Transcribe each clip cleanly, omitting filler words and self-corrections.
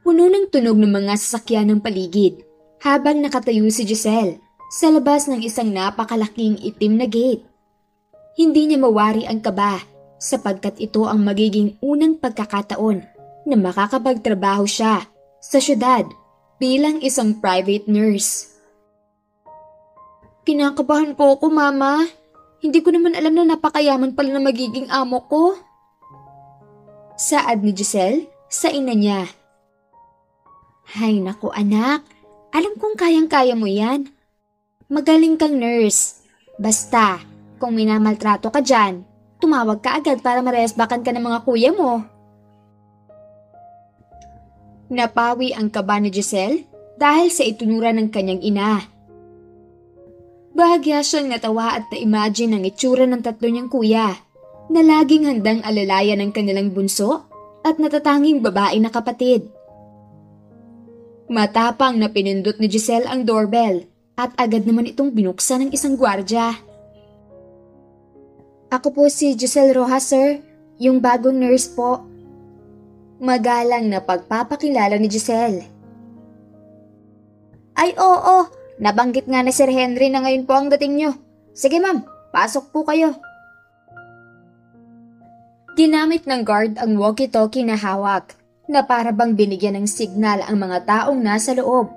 Puno ng tunog ng mga sasakyan ng paligid habang nakatayo si Giselle sa labas ng isang napakalaking itim na gate. Hindi niya mawari ang kaba sapagkat ito ang magiging unang pagkakataon na makakapagtrabaho siya sa syudad bilang isang private nurse. Kinakabahan po ako, Mama. Hindi ko naman alam na napakayaman pala na magiging amo ko. Saad ni Giselle sa ina niya. Hay naku anak, alam kong kayang-kaya mo yan. Magaling kang nurse. Basta, kung minamaltrato ka dyan, tumawag ka agad para maresbakan ka ng mga kuya mo. Napawi ang kaba ni Giselle dahil sa itunura ng kanyang ina. Bahagya siyang natawa at na-imagine ang itsura ng tatlo niyang kuya na laging handang alalayan ng kanilang bunso at natatanging babae na kapatid. Matapang na pinindot ni Giselle ang doorbell at agad naman itong binuksan ng isang gwardya. Ako po si Giselle Rojas, sir. Yung bagong nurse po. Magalang na pagpapakilala ni Giselle. Ay oo, nabanggit nga ni Sir Henry na ngayon po ang dating nyo. Sige ma'am, pasok po kayo. Ginamit ng guard ang walkie-talkie na hawak na para bang binigyan ng signal ang mga taong nasa loob.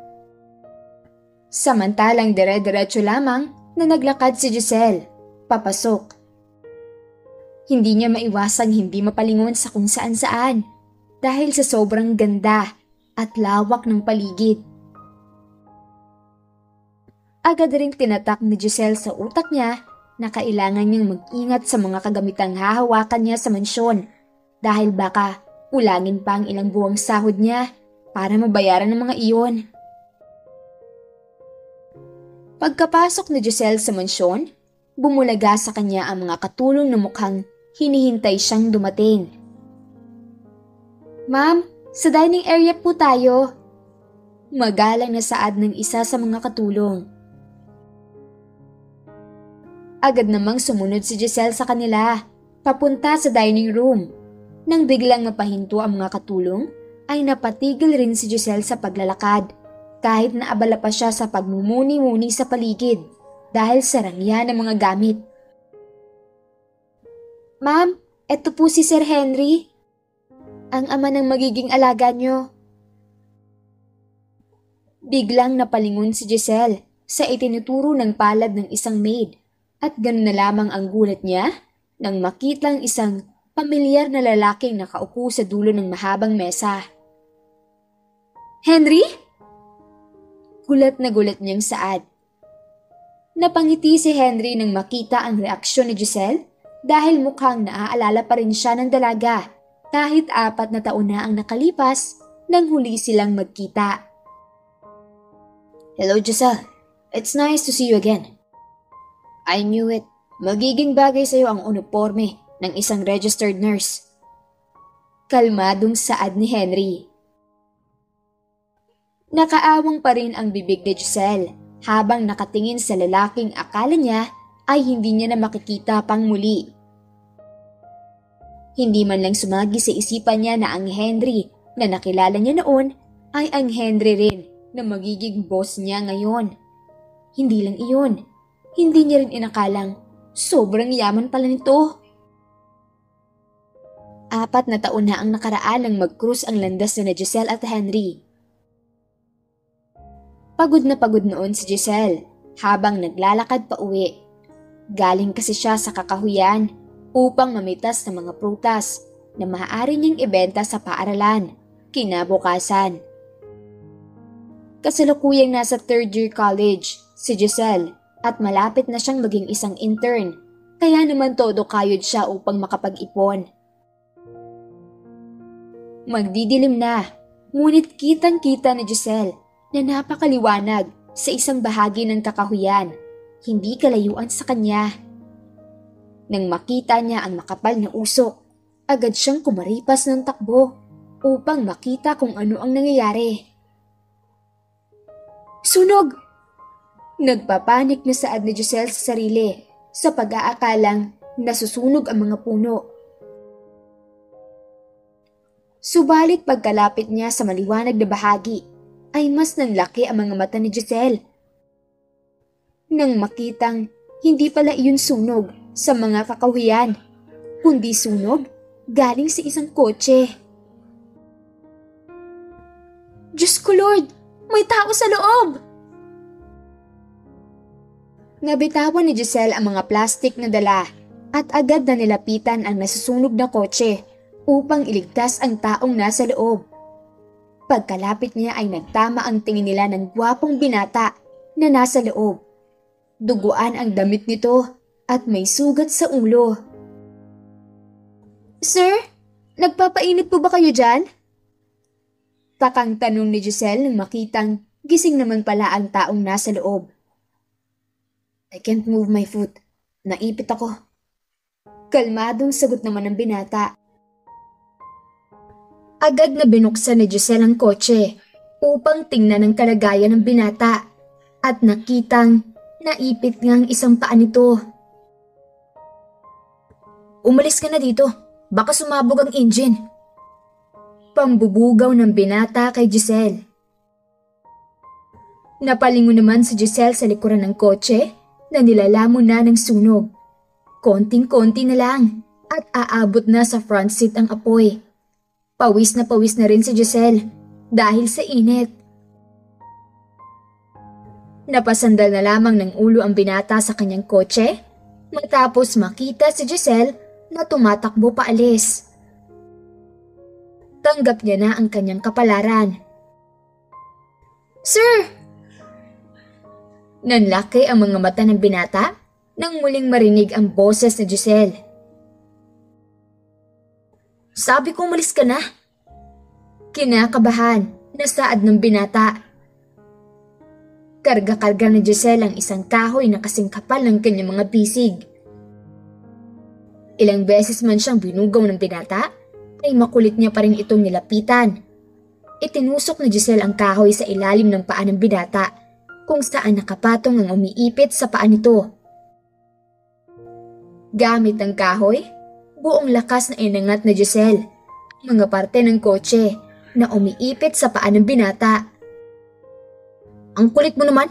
Samantalang dire-diretso lamang na naglakad si Giselle, papasok. Hindi niya maiwasang hindi mapalingon sa kung saan-saan dahil sa sobrang ganda at lawak ng paligid. Agad ring tinatak ni Giselle sa utak niya na kailangan niyang mag-ingat sa mga kagamitang hahawakan niya sa mansyon dahil baka ulangin pa ang ilang buwang sahod niya para mabayaran ng mga iyon. Pagkapasok ni Giselle sa mansyon, bumulaga sa kanya ang mga katulong na mukhang hinihintay siyang dumating. Ma'am, sa dining area po tayo. Magalang na saad ng isa sa mga katulong. Agad namang sumunod si Giselle sa kanila, papunta sa dining room. Nang biglang mapahinto ang mga katulong, ay napatigil rin si Giselle sa paglalakad kahit naabala pa siya sa pagmumuni-muni sa paligid dahil sa rangya ng mga gamit. Ma'am, eto po si Sir Henry. Ang ama ng magiging alaga niyo. Biglang napalingon si Giselle sa itinuturo ng palad ng isang maid at ganoon na lamang ang gulat niya nang makitang isang pamilyar na lalaking nakaupo sa dulo ng mahabang mesa. Henry? Gulat na gulat niyang saad. Napangiti si Henry nang makita ang reaksyon ni Giselle dahil mukhang naaalala pa rin siya ng dalaga kahit 4 na taon na ang nakalipas nang huli silang magkita. Hello Giselle, it's nice to see you again. I knew it, magiging bagay sa'yo ang uniforme ng isang registered nurse. Kalmadong saad ni Henry. Nakaawang pa rin ang bibig ni Giselle habang nakatingin sa lalaking akala niya ay hindi niya na makikita pang muli. Hindi man lang sumagi sa isipan niya na ang Henry na nakilala niya noon ay ang Henry rin na magiging boss niya ngayon. Hindi lang iyon, hindi niya rin inakalang sobrang yaman pala nito. 4 na taon na ang nakaraan nang mag-cruise ang landas na Giselle at Henry. Pagod na pagod noon si Giselle habang naglalakad pa uwi. Galing kasi siya sa kakahuyan upang mamitas ng mga prutas na maaari niyang ibenta sa paaralan kinabukasan. Kasalukuyang nasa 3rd year college si Giselle at malapit na siyang maging isang intern kaya naman todo kayod siya upang makapag-ipon. Magdidilim na, ngunit kitang-kita ni Giselle na napakaliwanag sa isang bahagi ng kakahuyan, hindi kalayuan sa kanya. Nang makita niya ang makapal na usok, agad siyang kumaripas ng takbo upang makita kung ano ang nangyayari. Sunog! Nagpapanik na saad ni Giselle sa sarili sa pag-aakalang nasusunog ang mga puno. Subalit pagkalapit niya sa maliwanag na bahagi, ay mas nanlaki ang mga mata ni Giselle. Nang makitang hindi pala iyon sunog sa mga kakahuyan, kundi sunog galing sa isang kotse. Diyos ko Lord! May tao sa loob! Nabitawan ni Giselle ang mga plastik na dala at agad na nilapitan ang nasusunog na kotse upang iligtas ang taong nasa loob. Pagkalapit niya ay nagtama ang tingin nila ng gwapong binata na nasa loob. Duguan ang damit nito at may sugat sa ulo. Sir, nagpapainit po ba kayo dyan? Takang tanong ni Giselle nang makitang gising naman pala ang taong nasa loob. I can't move my foot. Naipit ako. Kalmadong sagot naman ng binata. Agad na binuksan ni Giselle ang kotse upang tingnan ang kalagayan ng binata at nakitang naipit nga ang isang paa nito. Umalis ka na dito. Baka sumabog ang engine. Pambubugaw ng binata kay Giselle. Napalingon naman si Giselle sa likuran ng kotse na nilalamon na ng sunog. Konting-konti na lang at aabot na sa front seat ang apoy. Pawis na rin si Giselle dahil sa init. Napasandal na lamang ng ulo ang binata sa kanyang kotse matapos makita si Giselle na tumatakbo paalis. Tanggap niya na ang kanyang kapalaran. Sir! Nanlaki ang mga mata ng binata nang muling marinig ang boses ni Giselle. Sabi ko umalis ka na. Kinakabahan na saad ng binata. Karga-karga ni Giselle ang isang kahoy na kasing kapal ng kanyang mga bisig. Ilang beses man siyang binugaw ng binata, ay makulit niya pa rin itong nilapitan. Itinusok ni Giselle ang kahoy sa ilalim ng paa ng binata, kung saan nakapatong ang umiipit sa paa nito. Gamit ang kahoy, buong lakas na inangat ni Giselle ang mga parte ng kotse na umiipit sa paa ng binata. Ang kulit mo naman!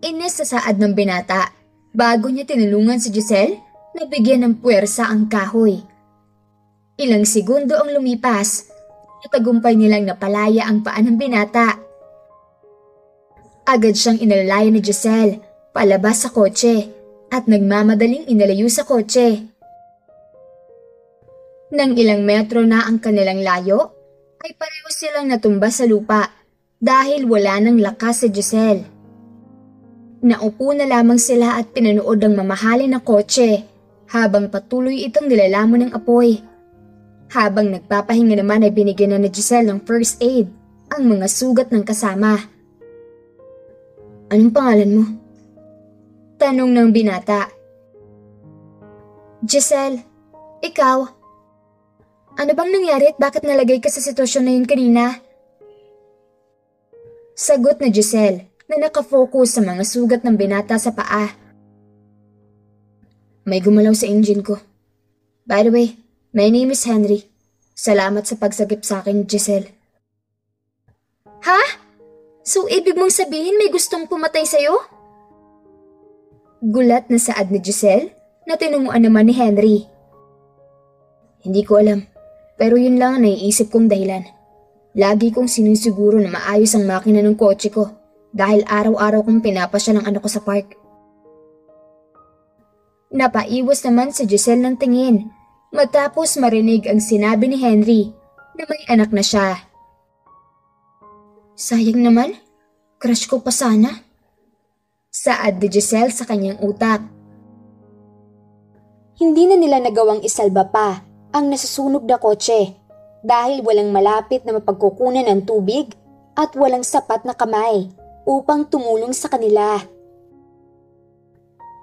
Ines sa saad ng binata bago niya tinulungan si Giselle na bigyan ng puwersa ang kahoy. Ilang segundo ang lumipas, natagumpay nilang napalaya ang paa ng binata. Agad siyang inalaya ni Giselle palabas sa kotse at nagmamadaling inalayo sa kotse. Nang ilang metro na ang kanilang layo, ay pareho silang natumba sa lupa dahil wala nang lakas si Giselle. Naupo na lamang sila at pinanood ang mamahalin na kotse habang patuloy itong nilalamon ng apoy. Habang nagpapahinga naman ay binigyan na ni Giselle ng first aid ang mga sugat ng kasama. Anong pangalan mo? Tanong ng binata. Giselle, ikaw? Ano bang nangyari at bakit nalagay ka sa sitwasyon na yun kanina? Sagot na Giselle na nakafocus sa mga sugat ng binata sa paa. May gumalaw sa engine ko. By the way, my name is Henry. Salamat sa pagsagip sa akin, Giselle. Ha? So ibig mong sabihin may gustong pumatay sa'yo? Gulat na saad ni Giselle na tinunguan naman ni Henry. Hindi ko alam, pero yun lang ang naiisip kong dahilan. Lagi kong sinisiguro na maayos ang makina ng kotse ko dahil araw-araw kong pinapasya ng anak ko sa park. Napaiwas naman si Giselle ng tingin matapos marinig ang sinabi ni Henry na may anak na siya. Sayang naman, crush ko pa sana. Saad ni Giselle sa kanyang utak. Hindi na nila nagawang isalba pa ang nasusunog na kotse dahil walang malapit na mapagkukunan ng tubig at walang sapat na kamay upang tumulong sa kanila.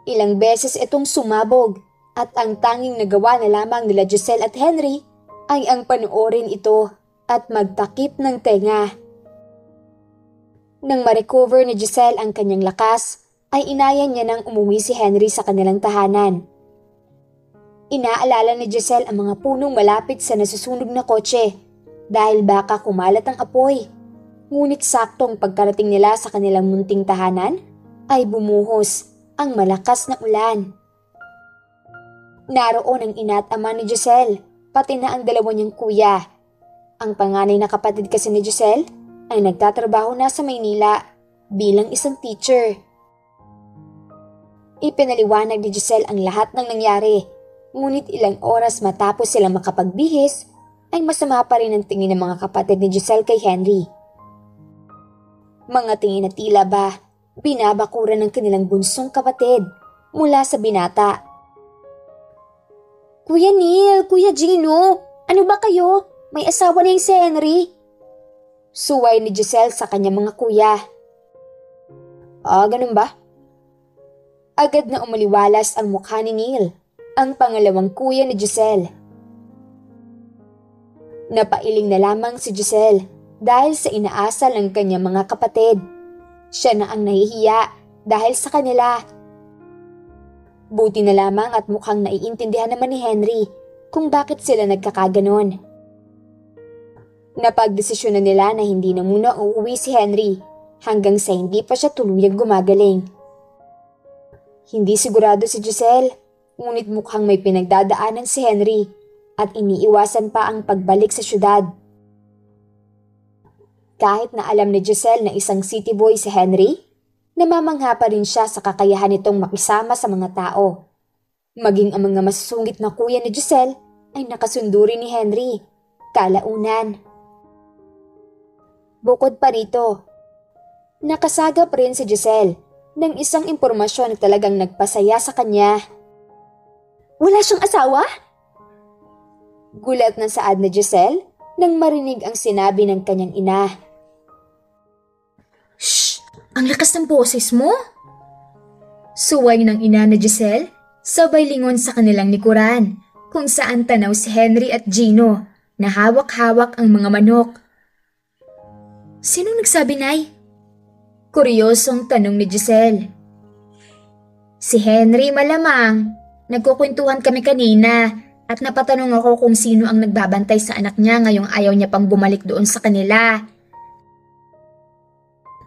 Ilang beses itong sumabog at ang tanging nagawa na lamang nila Giselle at Henry ay ang panoorin ito at magtakip ng tenga. Nang ma-recover ni Giselle ang kanyang lakas, ay inayan niya nang umuwi si Henry sa kanilang tahanan. Inaalala ni Giselle ang mga punong malapit sa nasusunog na kotse dahil baka kumalat ang apoy. Ngunit saktong pagkarating nila sa kanilang munting tahanan ay bumuhos ang malakas na ulan. Naroon ang ina at ama ni Giselle, pati na ang dalawa niyang kuya. Ang panganay na kapatid kasi ni Giselle ay nagtatrabaho na sa Maynila bilang isang teacher. Ipinaliwanag ni Giselle ang lahat ng nangyari, ngunit ilang oras matapos silang makapagbihis ay masama pa rin ang tingin ng mga kapatid ni Giselle kay Henry. Mga tingin na tila ba binabakuran ng kanilang bunsong kapatid mula sa binata. Kuya Neil, Kuya Gino, ano ba kayo? May asawa na yung si Henry. Suway ni Giselle sa kanyang mga kuya. Ganun ba? Agad na umaliwalas ang mukha ni Neil, ang pangalawang kuya ni Giselle. Napailing na lamang si Giselle dahil sa inaasal ng kanyang mga kapatid. Siya na ang nahihiya dahil sa kanila. Buti na lamang at mukhang naiintindihan naman ni Henry kung bakit sila nagkakaganon. Napagdesisyon na nila na hindi na muna uuwi si Henry hanggang sa hindi pa siya tuluyang gumagaling. Hindi sigurado si Giselle, ngunit mukhang may pinagdadaanan si Henry at iniiwasan pa ang pagbalik sa syudad. Kahit na alam ni Giselle na isang city boy si Henry, namamangha pa rin siya sa kakayahan nitong makisama sa mga tao. Maging ang mga masusungit na kuya ni Giselle ay nakasundo rin ni Henry, kalaunan. Bukod pa rito, nakasagap rin si Giselle ng isang impormasyon na talagang nagpasaya sa kanya. Wala siyang asawa? Gulat na saad ni Giselle nang marinig ang sinabi ng kanyang ina. Shh! Ang lakas ng boses mo! Suway ng ina ni Giselle, sabay lingon sa kanilang likuran kung saan tanaw si Henry at Gino na hawak-hawak ang mga manok. Sinong nagsabi, Nay? Kuryosong tanong ni Giselle. Si Henry malamang. Nagkukwentuhan kami kanina at napatanong ako kung sino ang nagbabantay sa anak niya ngayong ayaw niya pang bumalik doon sa kanila.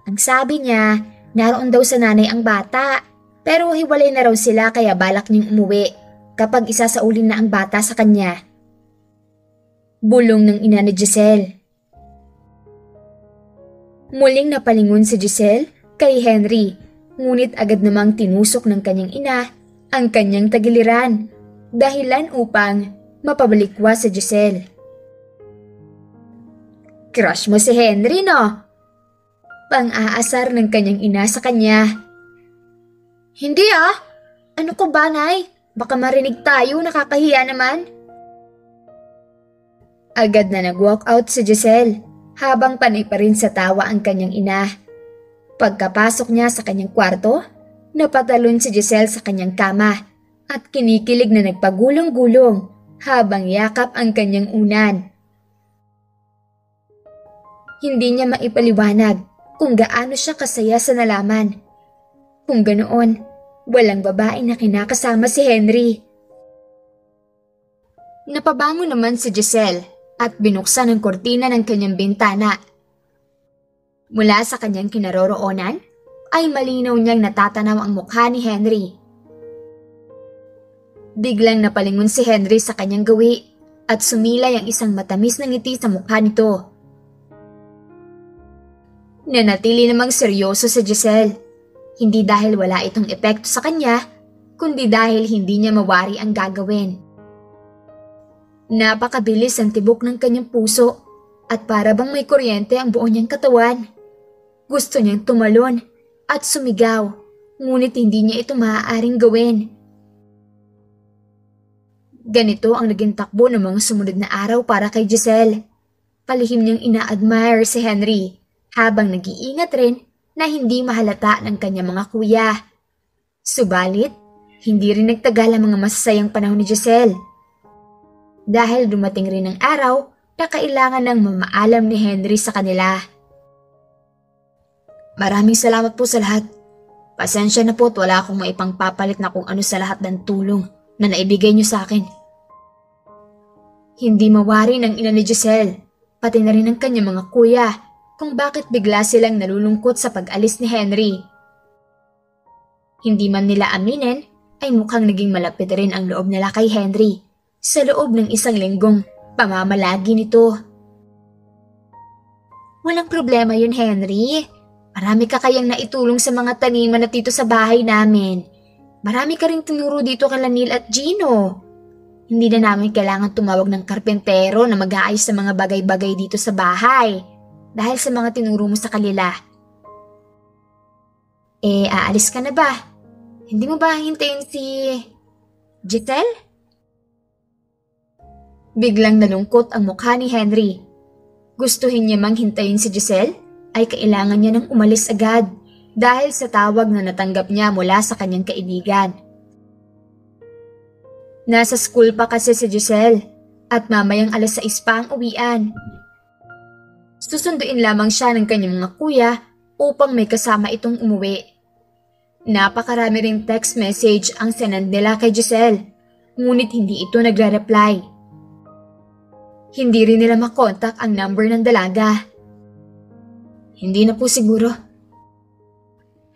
Ang sabi niya, naroon daw sa nanay ang bata, pero hiwalay na raw sila kaya balak niyang umuwi kapag isasaulin na ang bata sa kanya. Bulong ng ina ni Giselle. Muling napalingon si Giselle kay Henry, ngunit agad namang tinusok ng kanyang ina ang kanyang tagiliran, dahilan upang mapabalikwa si Giselle. Crush mo si Henry, no? Pang-aasar ng kanyang ina sa kanya. Hindi Ano ko ba, Nay? Baka marinig tayo, nakakahiya naman. Agad na nag-walk out si Giselle habang panay pa rin sa tawa ang kanyang ina. Pagkapasok niya sa kanyang kwarto, napatalon si Giselle sa kanyang kama at kinikilig na nagpagulong-gulong habang yakap ang kanyang unan. Hindi niya maipaliwanag kung gaano siya kasaya sa nalaman. Kung ganoon, walang babae na kinakasama si Henry. Napabango naman si Giselle at binuksan ang kortina ng kanyang bintana. Mula sa kanyang kinaroroonan, ay malinaw niyang natatanaw ang mukha ni Henry. Biglang napalingon si Henry sa kanyang gawi at sumilay ang isang matamis na ngiti sa mukha nito. Nanatili namang seryoso si Giselle, hindi dahil wala itong epekto sa kanya, kundi dahil hindi niya mawari ang gagawin. Napakabilis ang tibok ng kanyang puso at para bang may kuryente ang buo niyang katawan. Gusto niyang tumalon at sumigaw, ngunit hindi niya ito maaaring gawin. Ganito ang naging takbo ng mga sumunod na araw para kay Giselle. Palihim niyang ina-admire si Henry habang nag-iingat rin na hindi mahalata ng kanyang mga kuya. Subalit, hindi rin nagtagal ang mga masasayang panahon ni Giselle. Dahil dumating rin ang araw na kailangan ng mamaalam ni Henry sa kanila. Maraming salamat po sa lahat. Pasensya na po at wala akong maipangpapalit na kung ano sa lahat ng tulong na naibigay niyo sa akin. Hindi mawari ng ina ni Giselle, pati na rin ng kanyang mga kuya, kung bakit bigla silang nalulungkot sa pag-alis ni Henry. Hindi man nila aminin, ay mukhang naging malapit rin ang loob nila kay Henry sa loob ng isang linggong pamamalagi nito. Walang problema yun, Henry. Marami ka kayang naitulong sa mga taniman at dito sa bahay namin. Marami ka ring tinuro dito kay Neil at Gino. Hindi na namin kailangan tumawag ng karpentero na mag-aayos sa mga bagay-bagay dito sa bahay dahil sa mga tinuro mo sa kanila. Aalis ka na ba? Hindi mo ba hintayin si Giselle? Biglang nalungkot ang mukha ni Henry. Gustuhin niya mang hintayin si Giselle ay kailangan niya nang umalis agad dahil sa tawag na natanggap niya mula sa kanyang kaibigan. Nasa school pa kasi si Giselle at mamayang 6:00 pa ang uwian. Susunduin lamang siya ng kanyang mga kuya upang may kasama itong umuwi. Napakarami ring text message ang sinend nila kay Giselle, ngunit hindi ito nagre-reply. Hindi rin nila makontak ang number ng dalaga. Hindi na po siguro.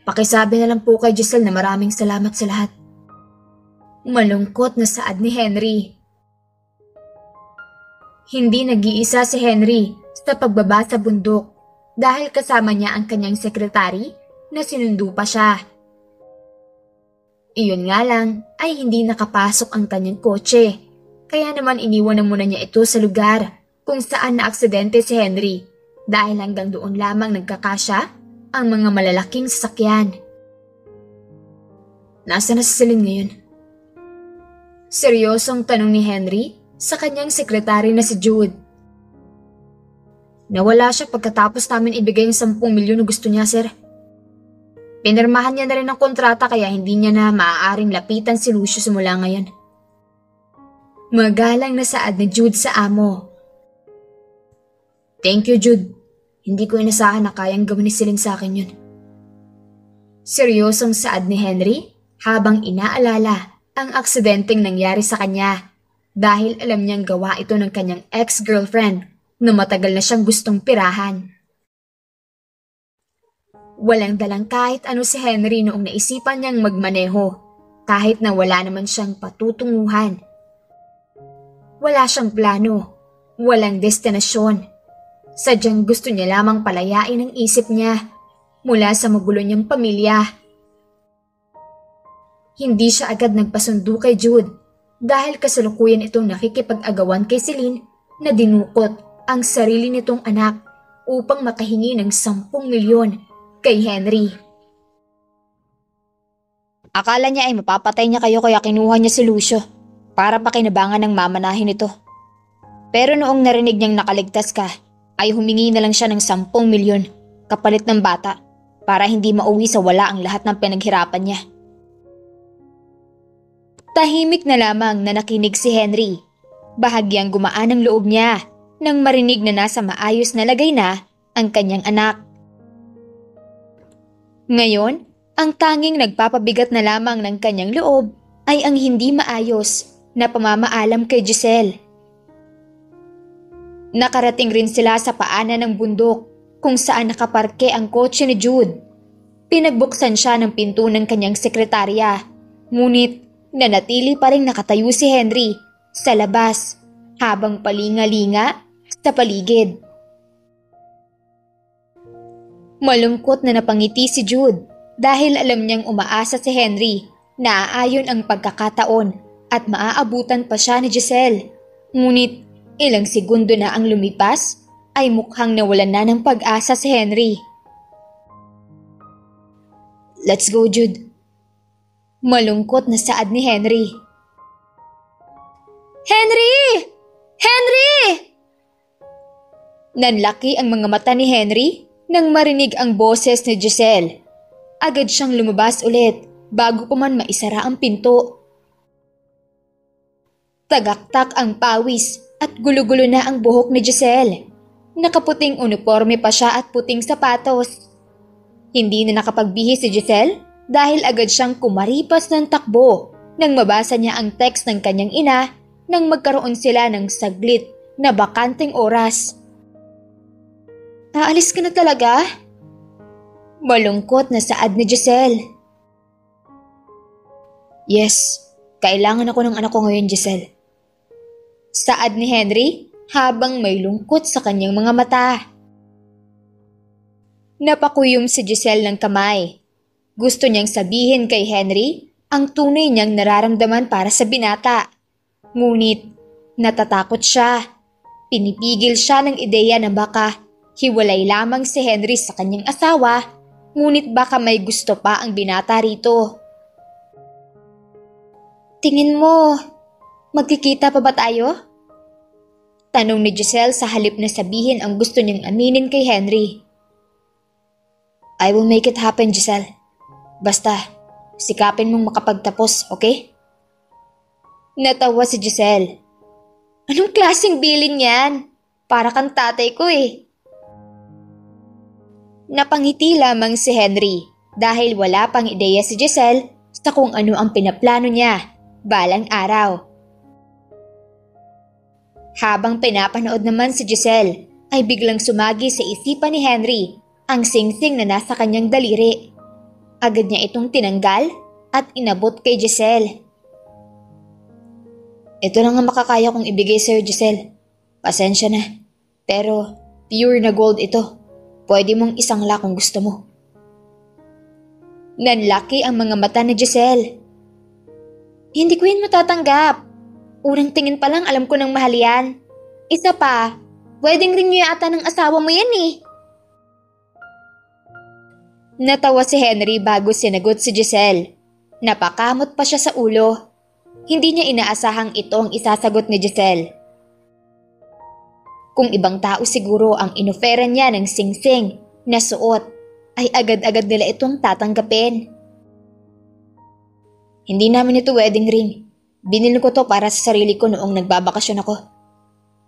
Pakisabi na lang po kay Giselle na maraming salamat sa lahat. Malungkot na saad ni Henry. Hindi nag-iisa si Henry sa pagbaba sa bundok dahil kasama niya ang kanyang sekretary na sinundo pa siya. Iyon nga lang ay hindi nakapasok ang kanyang kotse, kaya naman iniwan na muna niya ito sa lugar kung saan naaksidente si Henry dahil hanggang doon lamang nagkakasya ang mga malalaking sasakyan. Nasaan na si Celine ngayon? Seryosong tanong ni Henry sa kanyang sekretary na si Jude. Nawala siya pagkatapos namin ibigay yung 10 milyon na gusto niya, sir. Pinirmahan niya na rin ang kontrata kaya hindi niya na maaaring lapitan si Lucio simula ngayon. Magalang na saad ni Jude sa amo. Thank you, Jude. Hindi ko inasahan na kayang gawin ni Celine sa akin yun. Seryosong saad ni Henry habang inaalala ang aksidenteng nangyari sa kanya dahil alam niyang gawa ito ng kanyang ex-girlfriend na matagal na siyang gustong pirahan. Walang dalang kahit ano si Henry noong naisipan niyang magmaneho kahit na wala naman siyang patutunguhan. Wala siyang plano, walang destinasyon. Sadyang gusto niya lamang palayain ang isip niya mula sa magulo niyang pamilya. Hindi siya agad nagpasundo kay Jude dahil kasalukuyan itong nakikipag-agawan kay Celine na dinukot ang sarili nitong anak upang makahingi ng 10 milyon kay Henry. Akala niya ay mapapatay niya kayo kaya kinuha niya si Lucio para pakinabangan ng mamanahin ito. Pero noong narinig niyang nakaligtas ka, ay humingi na lang siya ng 10 milyon kapalit ng bata para hindi mauwi sa wala ang lahat ng pinaghirapan niya. Tahimik na lamang na nakinig si Henry. Bahagyang gumaan ang loob niya nang marinig na nasa maayos na lagay na ang kanyang anak. Ngayon, ang tanging nagpapabigat na lamang ng kanyang loob ay ang hindi maayos na pamamaalam kay Giselle. Nakarating rin sila sa paanan ng bundok kung saan nakaparke ang kotse ni Jude. Pinagbuksan siya ng pinto ng kanyang sekretarya, ngunit nanatili pa rin nakatayo si Henry sa labas habang palinga-linga sa paligid. Malungkot na napangiti si Jude dahil alam niyang umaasa si Henry na aayon ang pagkakataon at maaabutan pa siya ni Giselle. Ngunit ilang segundo na ang lumipas ay mukhang nawalan na ng pag-asa si Henry. Let's go, Jude. Malungkot na saad ni Henry. Henry! Henry! Nanlaki ang mga mata ni Henry nang marinig ang boses ni Giselle. Agad siyang lumabas ulit bago pa man maisara ang pinto. Tagaktak ang pawis at gulo-gulo na ang buhok ni Giselle. Nakaputing uniforme pa siya at puting sapatos. Hindi na nakapagbihis si Giselle dahil agad siyang kumaripas ng takbo nang mabasa niya ang text ng kanyang ina nang magkaroon sila ng saglit na bakanteng oras. Aalis ka na talaga? Malungkot na saad ni Giselle. Yes, kailangan ako ng anak ko ngayon, Giselle. Saad ni Henry habang may lungkot sa kanyang mga mata. Napakuyom si Giselle ng kamay. Gusto niyang sabihin kay Henry ang tunay niyang nararamdaman para sa binata. Ngunit natatakot siya. Pinipigil siya ng ideya na baka hiwalay lamang si Henry sa kanyang asawa, ngunit baka may gusto pa ang binata rito. Tingin mo, magkikita pa ba tayo? Tanong ni Giselle sa halip na sabihin ang gusto niyang aminin kay Henry. I will make it happen, Giselle. Basta, sikapin mong makapagtapos, okay? Natawa si Giselle. Anong klaseng bilin yan? Para kang tatay ko eh. Napangiti lamang si Henry dahil wala pang ideya si Giselle sa kung ano ang pinaplano niya balang araw. Habang pinapanood naman si Giselle ay biglang sumagi sa isipan ni Henry ang singsing na nasa kanyang daliri. Agad niya itong tinanggal at inabot kay Giselle. Ito lang ang makakaya kong ibigay sa'yo, Giselle. Pasensya na. Pero pure na gold ito. Pwede mong isangla kung gusto mo. Nanlaki ang mga mata ni Giselle. Hindi ko yan matatanggap. Unang tingin pa lang alam ko ng mahal yan. Isa pa, wedding ring niyo yata ng asawa mo yan eh. Natawa si Henry bago sinagot si Giselle. Napakamot pa siya sa ulo. Hindi niya inaasahang ito ang isasagot ni Giselle. Kung ibang tao siguro ang inoferan niya ng singsing na suot, ay agad-agad nila itong tatanggapin. Hindi namin ito wedding ring. Binili ko to para sa sarili ko noong nagbabakasyon ako.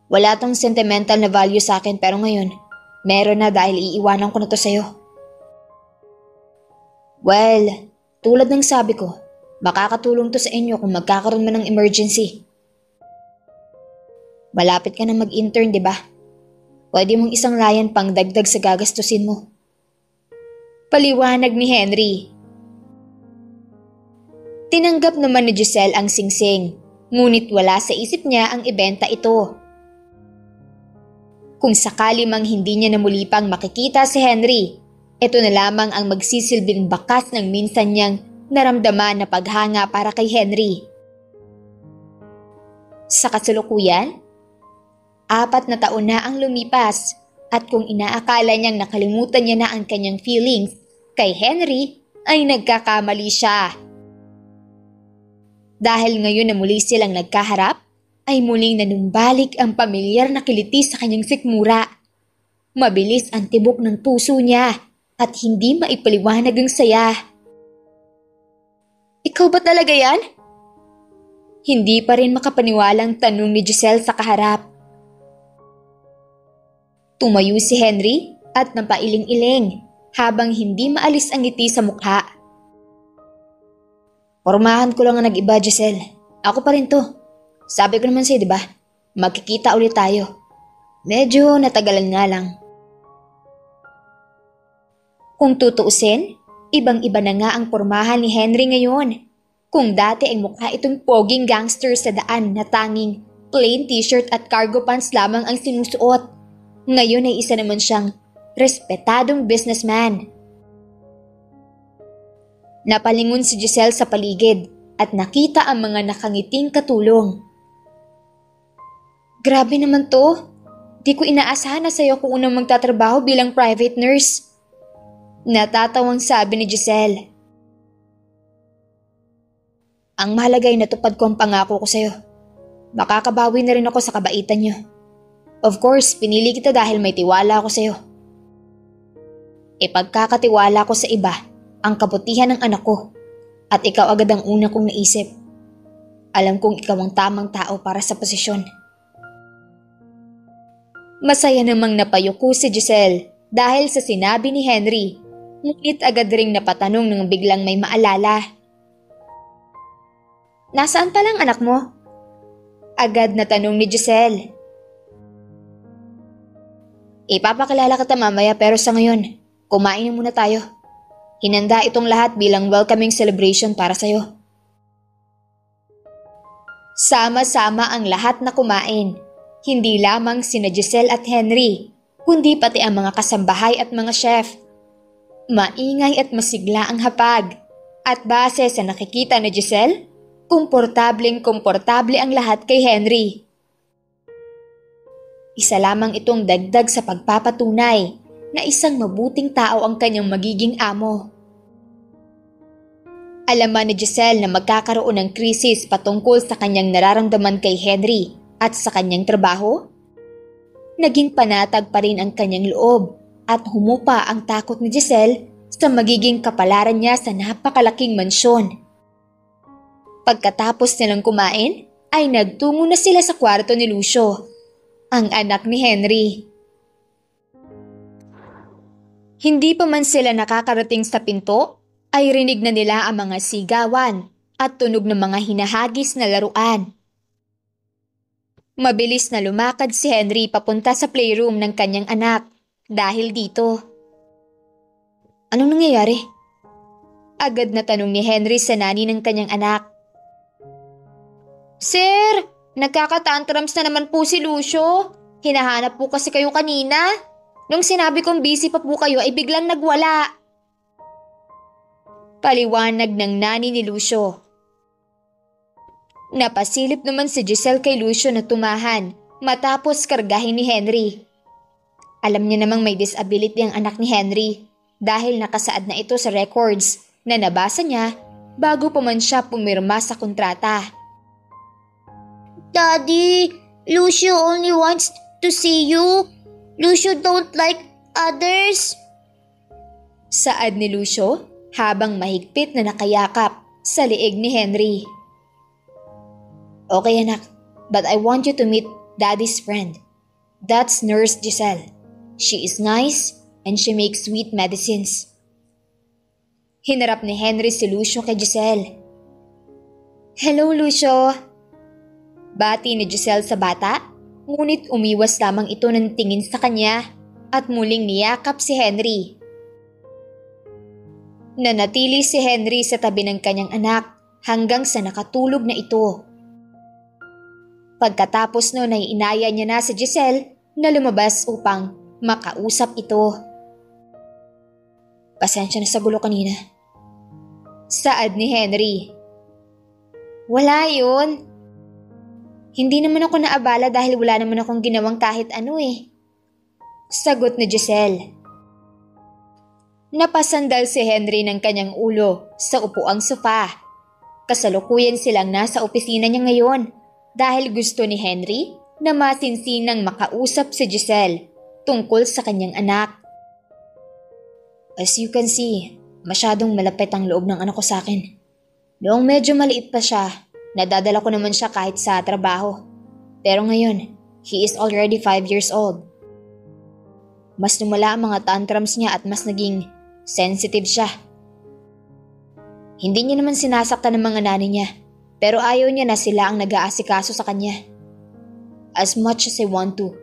Wala tong sentimental na value sa akin pero ngayon, meron na dahil iiwanan ko na to sa'yo. Well, tulad ng sabi ko, makakatulong to sa inyo kung magkakaroon man ng emergency. Malapit ka na mag-intern, di ba? Pwede mong isang layan pang dagdag sa gagastusin mo. Paliwanag ni Henry. Tinanggap naman ni Giselle ang singsing, ngunit wala sa isip niya ang ibenta ito. Kung sakali mang hindi niya na muli pang makikita si Henry, ito na lamang ang magsisilbing bakas ng minsan niyang naramdaman na paghanga para kay Henry. Sa kasalukuyan, 4 na taon na ang lumipas at kung inaakala niyang nakalimutan niya na ang kanyang feelings kay Henry, ay nagkakamali siya. Dahil ngayon na muli silang nagkaharap, ay muling nanumbalik ang pamilyar na kiliti sa kanyang sikmura. Mabilis ang tibok ng puso niya at hindi maipaliwanag ang saya. Ikaw ba talaga yan? Hindi pa rin makapaniwalang tanong ni Giselle sa kaharap. Tumayo si Henry at napailing-iling habang hindi maalis ang ngiti sa mukha. Pormahan ko lang ang nag-iba, Giselle. Ako pa rin to. Sabi ko naman sa'yo, di ba? Magkikita ulit tayo. Medyo natagalan nga lang. Kung tutuusin, ibang-iba na nga ang pormahan ni Henry ngayon. Kung dati ay mukha itong poging gangster sa daan na tanging plain t-shirt at cargo pants lamang ang sinusuot, ngayon ay isa naman siyang respetadong businessman. Napalingon si Giselle sa paligid at nakita ang mga nakangiting katulong. Grabe naman to. Di ko inaasahan na sa'yo kung unang magtatrabaho bilang private nurse. Natatawang sabi ni Giselle. Ang mahalaga ay natupad ko ang pangako ko sa'yo. Makakabawi na rin ako sa kabaitan niyo. Of course, pinili kita dahil may tiwala ako sa'yo. Ipagkakatiwala ko sa iba ang kabutihan ng anak ko at ikaw agad ang una kong naisip. Alam kong ikaw ang tamang tao para sa posisyon. Masaya namang napayuko si Giselle dahil sa sinabi ni Henry, ngunit agad ring napatanong nang biglang may maalala. Nasaan palang anak mo? Agad na tanong ni Giselle. Ipapakilala kita mamaya pero sa ngayon, kumain na muna tayo. Hinanda itong lahat bilang welcoming celebration para sa'yo. Sama-sama ang lahat na kumain. Hindi lamang sina Giselle at Henry, kundi pati ang mga kasambahay at mga chef. Maingay at masigla ang hapag. At base sa nakikita ni Giselle, komportableng-komportable ang lahat kay Henry. Isa lamang itong dagdag sa pagpapatunay na isang mabuting tao ang kanyang magiging amo. Alaman ni Giselle na magkakaroon ng krisis patungkol sa kanyang nararamdaman kay Henry at sa kanyang trabaho. Naging panatag pa rin ang kanyang loob at humupa ang takot ni Giselle sa magiging kapalaran niya sa napakalaking mansyon. Pagkatapos nilang kumain, ay nagtungo na sila sa kwarto ni Lucio, ang anak ni Henry. Hindi pa man sila nakakarating sa pinto, ay rinig na nila ang mga sigawan at tunog ng mga hinahagis na laruan. Mabilis na lumakad si Henry papunta sa playroom ng kanyang anak dahil dito. Anong nangyayari? Agad na tanong ni Henry sa nani ng kanyang anak. Sir, nagkakatantrums na naman po si Lucio. Hinahanap po kasi kayo kanina. Nung sinabi kong busy pa po kayo ay biglang nagwala. Paliwanag ng nani ni Lucio. Napasilip naman si Giselle kay Lucio na tumahan matapos kargahin ni Henry. Alam niya namang may disability ang anak ni Henry dahil nakasaad na ito sa records na nabasa niya bago pa man siya pumirma sa kontrata. Daddy, Lucio only wants to see you. Lucio don't like others. Saad ni Lucio habang mahigpit na nakayakap sa liig ni Henry. Okay anak, but I want you to meet Daddy's friend. That's Nurse Giselle. She is nice and she makes sweet medicines. Hinarap ni Henry si Lucio kay Giselle. Hello Lucio. Bati ni Giselle sa bata, ngunit umiwas lamang ito ng tingin sa kanya at muling niyakap si Henry. Nanatili si Henry sa tabi ng kanyang anak hanggang sa nakatulog na ito. Pagkatapos noon ay inaya niya na si Giselle na lumabas upang makausap ito. Pasensya na sa gulo kanina. Saad ni Henry. Wala yun. Hindi naman ako naabala dahil wala naman akong ginawang kahit ano eh. Sagot ni Giselle. Napasandal si Henry ng kanyang ulo sa upuang sofa. Kasalukuyan silang nasa opisina niya ngayon dahil gusto ni Henry na masinsinang makausap si Giselle tungkol sa kanyang anak. As you can see, masyadong malapit ang loob ng anak ko sa akin. Noong medyo maliit pa siya, nadadala ko naman siya kahit sa trabaho. Pero ngayon, he is already 5 years old. Mas lumala ang mga tantrums niya at mas naging sensitive siya. Hindi niya naman sinasaktan ng mga nanay niya, pero ayaw niya na sila ang nag-aasikaso sa kanya. As much as I want to,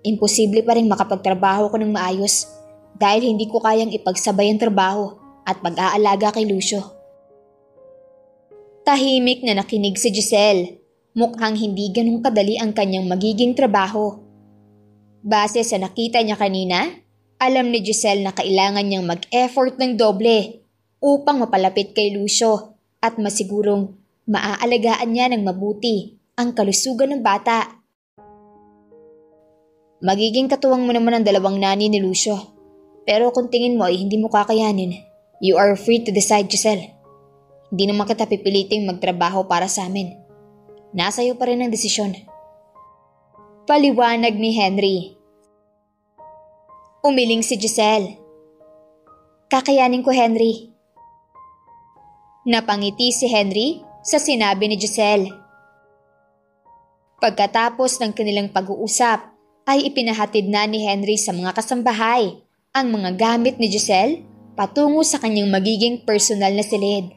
imposible pa rin makapagtrabaho ko ng maayos dahil hindi ko kayang ipagsabay ang trabaho at pag-aalaga kay Lucio. Tahimik na nakinig si Giselle. Mukhang hindi ganun kadali ang kanyang magiging trabaho. Base sa nakita niya kanina, alam ni Giselle na kailangan niyang mag-effort ng doble upang mapalapit kay Lucio at masigurong maaalagaan niya ng mabuti ang kalusugan ng bata. Magiging katuwang mo naman ang dalawang nani ni Lucio. Pero kung tingin mo ay hindi mo kakayanin, you are free to decide, Giselle. Hindi naman kita pipiliting magtrabaho para sa amin. Nasa iyo pa rin ang desisyon. Paliwanag ni Henry. Umiling si Giselle. Kakayanin ko, Henry. Napangiti si Henry sa sinabi ni Giselle. Pagkatapos ng kanilang pag-uusap, ay ipinahatid na ni Henry sa mga kasambahay ang mga gamit ni Giselle patungo sa kanyang magiging personal na silid.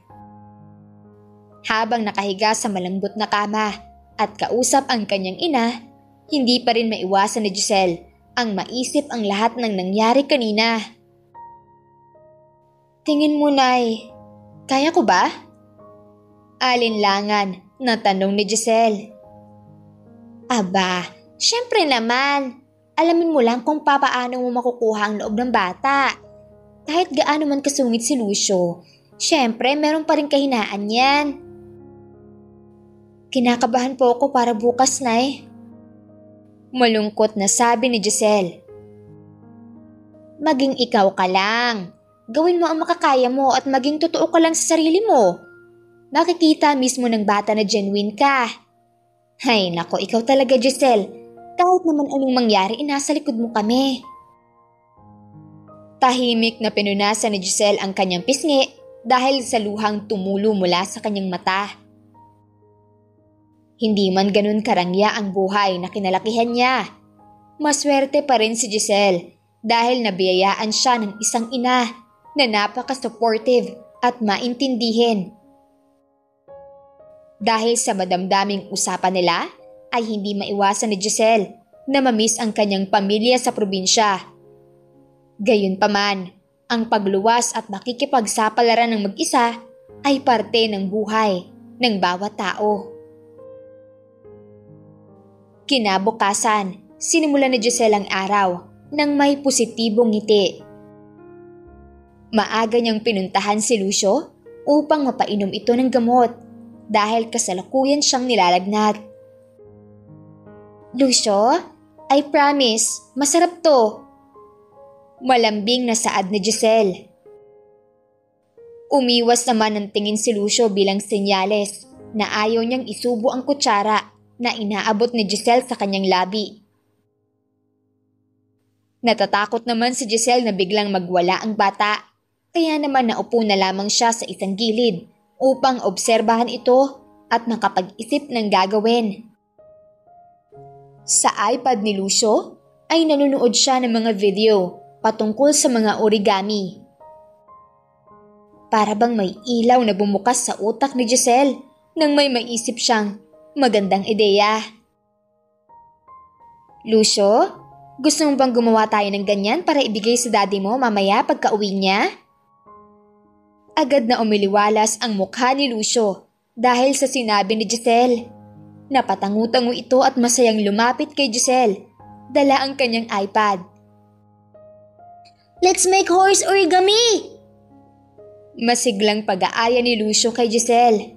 Habang nakahiga sa malambot na kama at kausap ang kanyang ina, hindi pa rin maiwasan ni Giselle ang maisip ang lahat ng nangyari kanina. Tingin mo, Nay, kaya ko ba? Alinlangan na tanong ni Giselle. Aba, syempre naman. Alamin mo lang kung papaano mo makukuha ang loob ng bata. Kahit gaano man kasungit si Lucio, syempre meron pa rin kahinaan yan. Kinakabahan po ako para bukas, Nay. Malungkot na sabi ni Giselle. Maging ikaw ka lang. Gawin mo ang makakaya mo at maging totoo ka lang sa sarili mo. Makikita mismo ng bata na genuine ka. Hay nako, ikaw talaga, Giselle. Kahit naman anong mangyari, nasa likod mo kami. Tahimik na pinunasan ni Giselle ang kanyang pisngi dahil sa luhang tumulo mula sa kanyang mata. Hindi man ganun karangya ang buhay na kinalakihan niya. Maswerte pa rin si Giselle dahil nabiyayaan siya ng isang ina na napaka-supportive at maintindihin. Dahil sa madamdaming usapan nila, ay hindi maiwasan ni Giselle na mamiss ang kanyang pamilya sa probinsya. Gayunpaman, ang pagluwas at makikipagsapalaran ng mag-isa ay parte ng buhay ng bawat tao. Kinabukasan, sinimulan ni Giselle ang araw nang may positibong ngiti. Maaga niyang pinuntahan si Lucio upang mapainom ito ng gamot dahil kasalukuyan siyang nilalagnat. Lucio, I promise, masarap to. Malambing na saad ni Giselle. Umiwas naman ng tingin si Lucio bilang senyales na ayaw niyang isubo ang kutsara na inaabot ni Giselle sa kanyang labi. Natatakot naman si Giselle na biglang magwala ang bata, kaya naman naupo na lamang siya sa isang gilid upang obserbahan ito at makapag-isip ng gagawin. Sa iPad ni Lucio ay nanonood siya ng mga video patungkol sa mga origami. Para bang may ilaw na bumukas sa utak ni Giselle nang may maisip siyang magandang ideya. Lucio, gusto mo bang gumawa tayo ng ganyan para ibigay sa daddy mo mamaya pagka-uwi niya? Agad na umiliwalas ang mukha ni Lucio dahil sa sinabi ni Giselle. Napatangu-tango ito at masayang lumapit kay Giselle. Dala ang kanyang iPad. Let's make horse origami! Masiglang pag-aaya ni Lucio kay Giselle.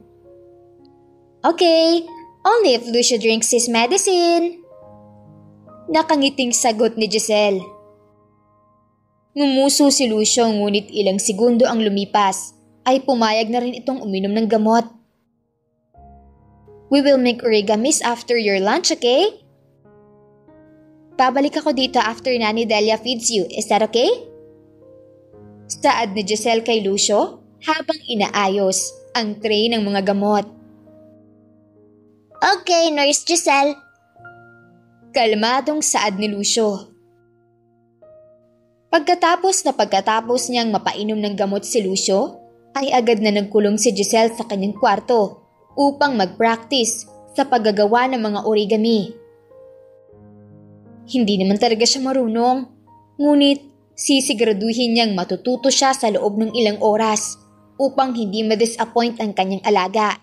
Okay, only if Lucio drinks his medicine. Nakangiting sagot ni Giselle. Ngumuso si Lucio ngunit ilang segundo ang lumipas ay pumayag na rin itong uminom ng gamot. We will make origamis after your lunch, okay? Babalik ako dito after Nani Delia feeds you. Is that okay? Saad ni Giselle kay Lucio habang inaayos ang tray ng mga gamot. Okay, Nurse Giselle. Kalmadong saad ni Lucio. Pagkatapos niyang mapainom ng gamot si Lucio, ay agad na nagkulong si Giselle sa kanyang kwarto upang mag-practice sa paggagawa ng mga origami. Hindi naman talaga siya marunong, ngunit sisiguraduhin niyang matututo siya sa loob ng ilang oras upang hindi ma-disappoint ang kanyang alaga.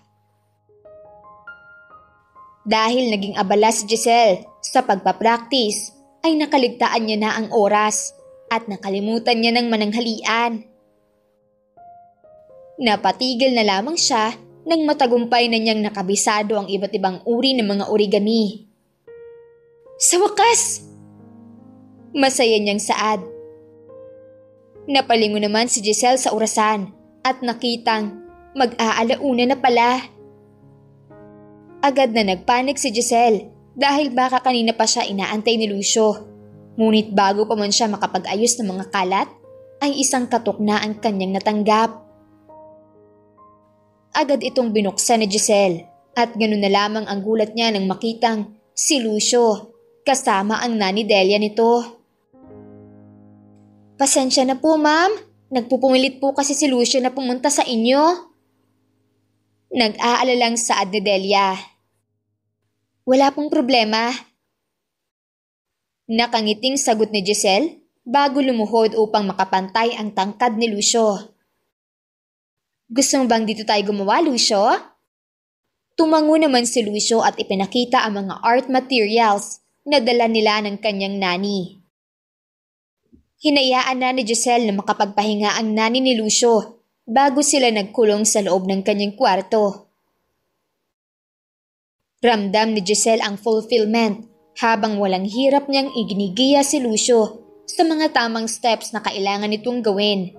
Dahil naging abala si Giselle sa pagpapractice, ay nakaligtaan niya na ang oras at nakalimutan niya ng mananghalian. Napatigil na lamang siya nang matagumpay na niyang nakabisado ang iba't ibang uri ng mga origami. Sa wakas! Masaya niyang saad. Napalingon naman si Giselle sa orasan at nakitang mag-aalauna na pala. Agad na nagpanik si Giselle dahil baka kanina pa siya inaantay ni Lucio. Ngunit bago pa man siya makapag-ayos ng mga kalat, ay isang katok na ang kanyang natanggap. Agad itong binuksan ni Giselle at ganun na lamang ang gulat niya nang makitang si Lucio kasama ang Nani Delia nito. Pasensya na po, ma'am. Nagpupumilit po kasi si Lucio na pumunta sa inyo. Nag-aalalang saad ni Delia. Wala pong problema. Nakangiting sagot ni Giselle bago lumuhod upang makapantay ang tangkad ni Lucio. Gusto mo bang dito tayo gumawa, Lucio? Tumango naman si Lucio at ipinakita ang mga art materials na dala nila ng kanyang nani. Hinayaan na ni Giselle na makapagpahinga ang nani ni Lucio bago sila nagkulong sa loob ng kanyang kwarto. Ramdam ni Giselle ang fulfillment habang walang hirap niyang iginigiya si Lucio sa mga tamang steps na kailangan nitong gawin.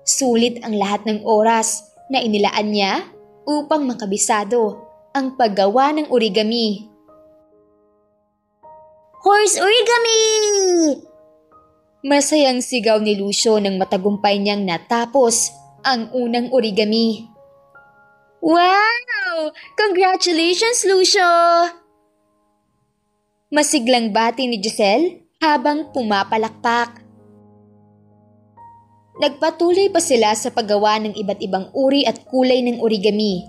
Sulit ang lahat ng oras na inilaan niya upang makabisado ang paggawa ng origami. Horse origami! Masayang sigaw ni Lucio nang matagumpay niyang natapos ang unang origami. Wow! Congratulations, Lucio! Masiglang bati ni Giselle habang pumapalakpak. Nagpatuloy pa sila sa paggawa ng iba't ibang uri at kulay ng origami.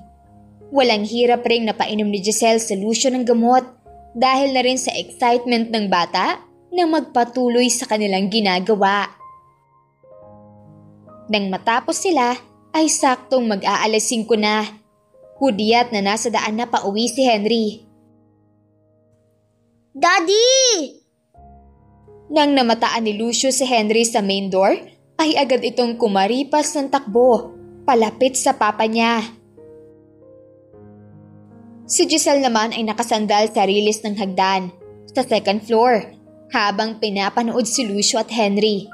Walang hirap ring napainom ni Giselle sa Lucio ng gamot dahil na rin sa excitement ng bata na magpatuloy sa kanilang ginagawa. Nang matapos sila ay saktong mag-aalas 5 na. Hudyat na nasa daan na pauwi si Henry. Daddy! Nang namataan ni Lucio si Henry sa main door, ay agad itong kumaripas ng takbo, palapit sa papa niya. Si Giselle naman ay nakasandal sa rilis ng hagdan, sa second floor, habang pinapanood si Lucio at Henry.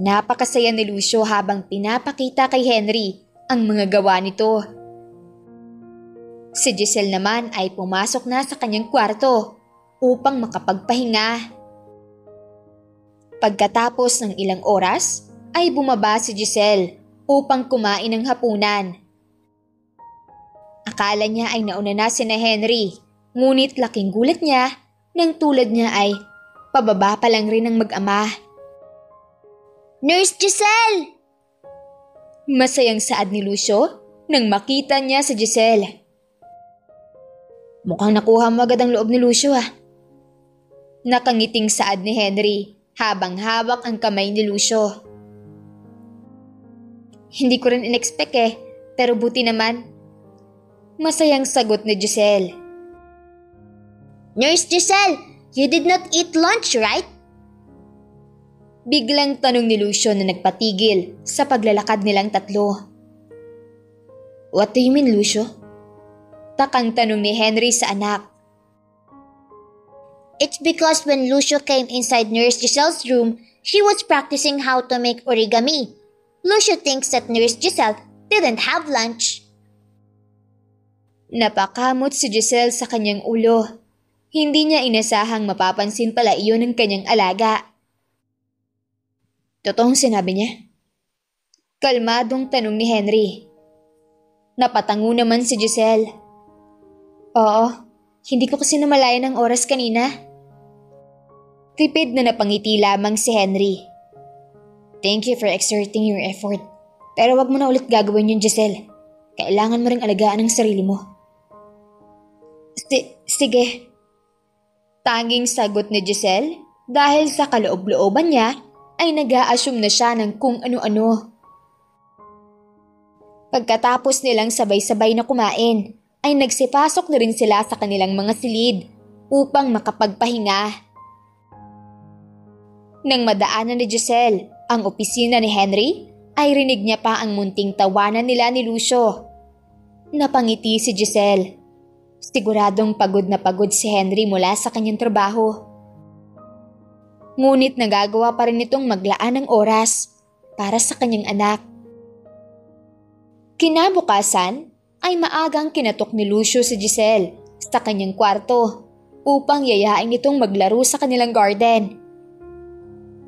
Napakasaya ni Lucio habang pinapakita kay Henry ang mga gawa nito. Si Giselle naman ay pumasok na sa kanyang kwarto upang makapagpahinga. Pagkatapos ng ilang oras ay bumaba si Giselle upang kumain ng hapunan. Akala niya ay nauna na sina Henry, ngunit laking gulat niya nang tulad niya ay pababa pa lang rin ang mag-ama. Nurse Giselle! Masayang saad ni Lucio nang makita niya si Giselle. Mukhang nakuha mo agad ang loob ni Lucio ah. Nakangiting saad ni Henry habang hawak ang kamay ni Lucio. Hindi ko rin in-expect pero buti naman. Masayang sagot ni Giselle. Nurse Giselle, you did not eat lunch, right? Biglang tanong ni Lucio na nagpatigil sa paglalakad nilang tatlo. What do you mean, Lucio? Takang tanong ni Henry sa anak. It's because when Lucio came inside Nurse Giselle's room, she was practicing how to make origami. Lucio thinks that Nurse Giselle didn't have lunch. Napakamot si Giselle sa kanyang ulo. Hindi niya inasahang mapapansin pala iyon ng kanyang alaga. Totoong sinabi niya? Kalmadong tanong ni Henry. Napatango naman si Giselle. Oo, hindi ko kasi namalayan ng oras kanina. Tipid na napangiti lamang si Henry. Thank you for exerting your effort. Pero wag mo na ulit gagawin yun, Giselle. Kailangan mo ring alagaan ang sarili mo. Sige. Tanging sagot ni Giselle dahil sa kaloob-looban niya ay nag-a-assume na siya ng kung ano-ano. Pagkatapos nilang sabay-sabay na kumain, ay nagsipasok na rin sila sa kanilang mga silid upang makapagpahinga. Nang madaanan ni Giselle ang opisina ni Henry, ay rinig niya pa ang munting tawanan nila ni Lucio. Napangiti si Giselle. Siguradong pagod na pagod si Henry mula sa kanyang trabaho. Ngunit nagagawa pa rin itong maglaan ng oras para sa kanyang anak. Kinabukasan ay maagang kinatok ni Lucio si Giselle sa kanyang kwarto upang yayain itong maglaro sa kanilang garden.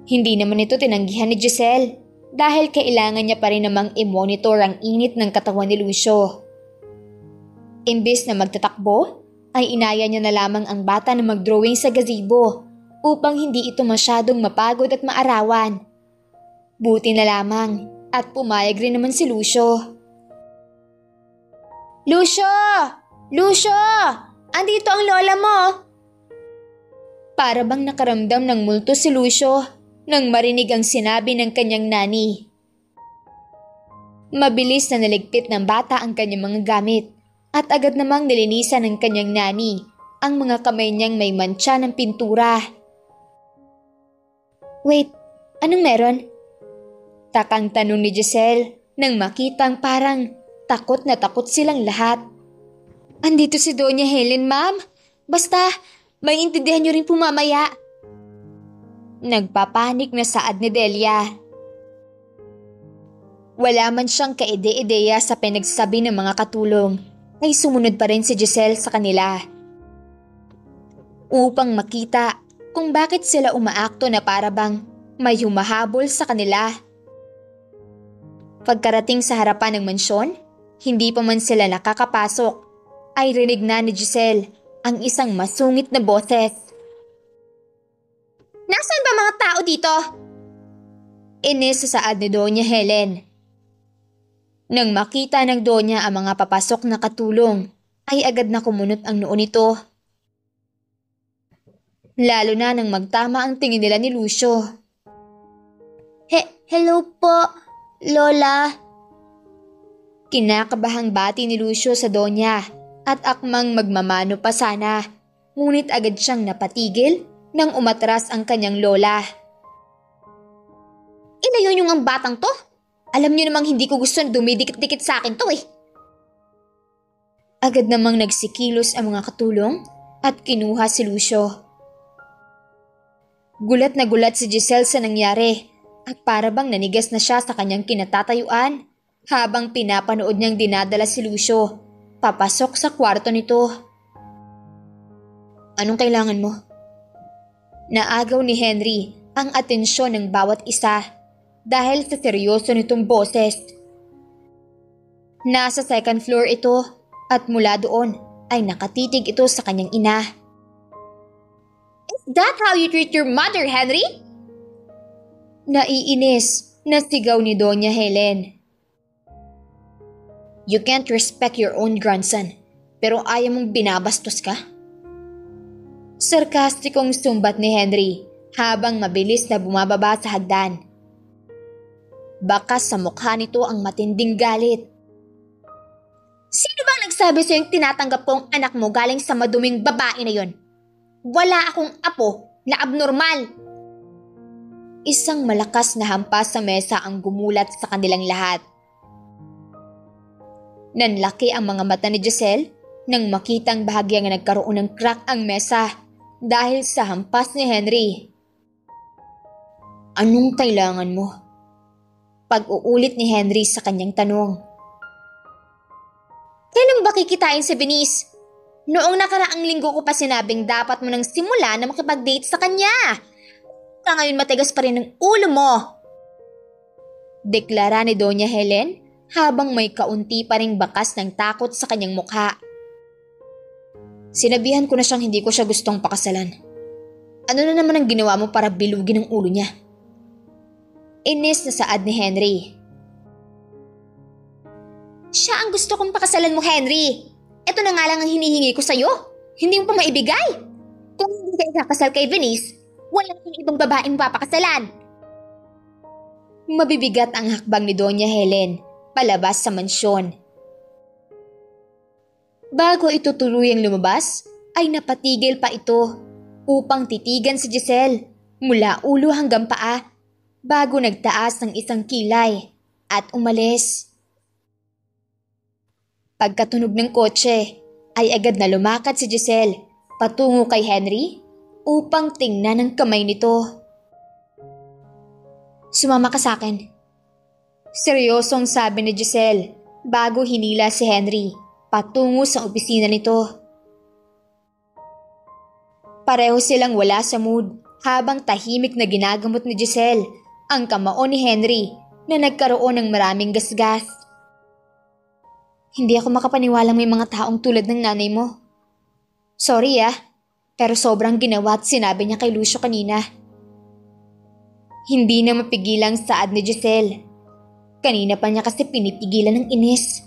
Hindi naman ito tinanggihan ni Giselle dahil kailangan niya pa rin namang i-monitor ang init ng katawan ni Lucio. Imbes na magtatakbo, ay inaya niya na lamang ang bata na mag-drawing sa gazebo upang hindi ito masyadong mapagod at maarawan. Buti na lamang at pumayag rin naman si Lucio. Lucio! Lucio! Andito ang lola mo! Para bang nakaramdam ng multo si Lucio nang marinig ang sinabi ng kanyang nani. Mabilis na naligpit ng bata ang kanyang mga gamit at agad namang nilinisan ng kanyang nani ang mga kamay niyang may mantsa ng pintura. Wait, anong meron? Takang tanong ni Giselle nang makitang parang takot na takot silang lahat. Andito si Doña Helen, ma'am. Basta, maintindihan niyo rin po mamaya. Nagpapanik na saad ni Delia. Wala man siyang kaide-ideya sa pinagsabi ng mga katulong, ay sumunod pa rin si Giselle sa kanila. Upang makita kung bakit sila umaakto na parabang may humahabol sa kanila. Pagkarating sa harapan ng mansyon, hindi pa man sila nakakapasok, ay rinig na ni Giselle ang isang masungit na boses. Nasaan ba mga tao dito? Inis sa saad ni Doña Helen. Nang makita ng Doña ang mga papasok na katulong, ay agad na kumunot ang noo nito. Lalo na nang magtama ang tingin nila ni Lucio. Hello po, Lola. Kinakabahang bati ni Lucio sa Doña at akmang magmamano pa sana, ngunit agad siyang napatigil nang umatras ang kanyang lola. Ilayo niyo ang batang to. Alam niyo namang hindi ko gusto na dumidikit-dikit sa akin to eh. Agad namang nagsikilos ang mga katulong at kinuha si Lucio. Gulat na gulat si Giselle sa nangyari at parabang nanigas na siya sa kanyang kinatatayuan habang pinapanood niyang dinadala si Lucio papasok sa kwarto nito. Anong kailangan mo? Naagaw ni Henry ang atensyon ng bawat isa dahil sa seryoso nitong boses. Nasa second floor ito at mula doon ay nakatitig ito sa kanyang ina. Is that how you treat your mother, Henry? Naiinis na sigaw ni Doña Helen. You can't respect your own grandson, pero ayaw mong binabastos ka? Sarkastikong sumbat ni Henry habang mabilis na bumababa sa hagdan. Bakas sa mukha nito ang matinding galit. Sino bang nagsabi sa'yong tinatanggap ko ang anak mo galing sa maduming babae na yon? Wala akong apo na abnormal. Isang malakas na hampas sa mesa ang gumulat sa kanilang lahat. Nanlaki ang mga mata ni Giselle nang makitang bahagyang nagkaroon ng crack ang mesa dahil sa hampas ni Henry. Anong kailangan mo? Pag-uulit ni Henry sa kanyang tanong. Kailan ba kikitain si Venice? Noong nakaraang linggo ko pa sinabing dapat mo nang simula na makipag-date sa kanya. Kaya ngayon matigas pa rin ang ulo mo. Deklara ni Doña Helen habang may kaunti pa ring bakas ng takot sa kanyang mukha. Sinabihan ko na siyang hindi ko siya gustong pakasalan. Ano na naman ang ginawa mo para bilugin ang ulo niya? Inis na saad ni Henry. Siya ang gusto kong pakasalan mo, Henry. Ito na nga lang ang hinihingi ko sa'yo. Hindi mo pa maibigay. Kung hindi ka ikakasal kay Venice, wala kang ibang babaeng papakasalan. Mabibigat ang hakbang ni Doña Helen palabas sa mansyon. Bago ito tuluyang lumabas, ay napatigil pa ito upang titigan si Giselle mula ulo hanggang paa bago nagtaas ng isang kilay at umalis. Pagkatunog ng kotse, ay agad na lumakad si Giselle patungo kay Henry upang tingnan ang kamay nito. Sumama ka sa akin. Seryosong sabi ni Giselle bago hinila si Henry patungo sa opisina nito. Pareho silang wala sa mood habang tahimik na ginagamot ni Giselle ang kamao ni Henry na nagkaroon ng maraming gasgas. Hindi ako makapaniwalang may mga taong tulad ng nanay mo. Sorry pero sobrang ginawa at sinabi niya kay Lucio kanina. Hindi na mapigilang saad ni Giselle. Kanina pa niya kasi pinipigilan ng inis.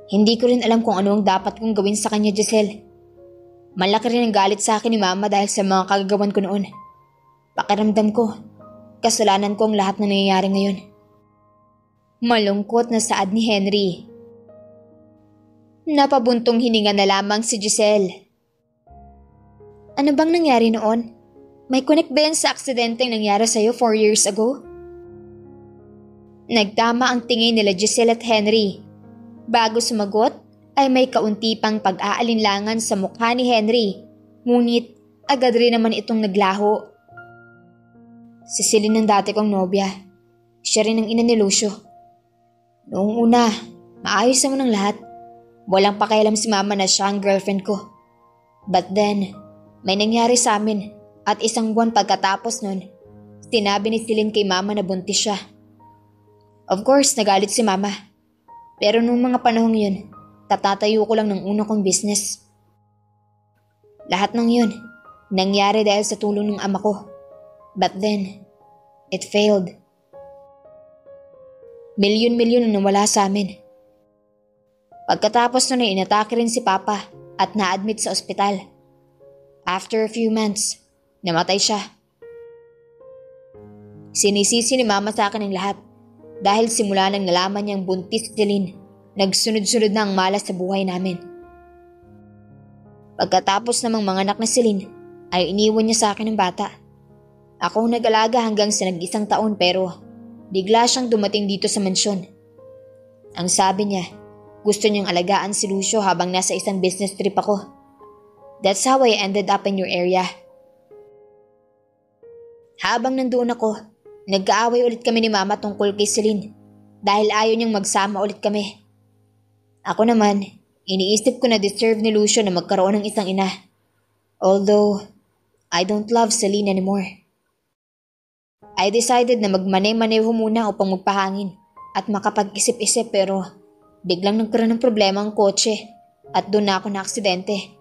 Hindi ko rin alam kung ano ang dapat kong gawin sa kanya, Giselle. Malaki rin ang galit sa akin ni Mama dahil sa mga kagagawan ko noon. Pakiramdam ko, kasalanan ko ang lahat na nangyayari ngayon. Malungkot na saad ni Henry. Napabuntong hininga na lamang si Giselle. Ano bang nangyari noon? May connect ba yan sa aksidenteng nangyari sa'yo 4 years ago? Nagtama ang tingin nila Giselle at Henry. Bago sumagot ay may kaunti pang pag-aalinlangan sa mukha ni Henry. Ngunit agad rin naman itong naglaho. Si Celine ang dati kong nobya. Siya rin ang ina ni Lucio. Noong una, maayos naman ang lahat. Walang pakialam si Mama na siya ang girlfriend ko. But then, may nangyari sa amin at 1 buwan pagkatapos nun, sinabi ni Celine kay Mama na buntis siya. Of course, nagalit si Mama. Pero nung mga panahong yun, tatatayo ko lang ng una kong business. Lahat ng yun, nangyari dahil sa tulong ng ama ko. But then, it failed. Milyon-milyon ang nawala sa amin. Pagkatapos nun ay inatake rin si Papa at na-admit sa ospital. After a few months, namatay siya. Sinisisi ni Mama sa akin ang lahat. Dahil simula nang nalaman niyang buntis si Celine, nagsunod-sunod na ang malas sa buhay namin. Pagkatapos namang mga anak na Celine, ay iniwan niya sa akin ang bata. Ako ang nag-alaga hanggang sa nag-1 taon pero bigla siyang dumating dito sa mansyon. Ang sabi niya, gusto niyang alagaan si Lucio habang nasa isang business trip ako. That's how I ended up in your area. Habang nandoon ako, nagkaaway ulit kami ni Mama tungkol kay Celine dahil ayaw niyang magsama ulit kami. Ako naman, iniisip ko na deserve ni Lucio na magkaroon ng isang ina. Although, I don't love Celine anymore. I decided na magmaneho muna upang magpahangin at makapag-isip-isip pero biglang nagkaroon ng problema ang kotse at doon na ako na-aksidente.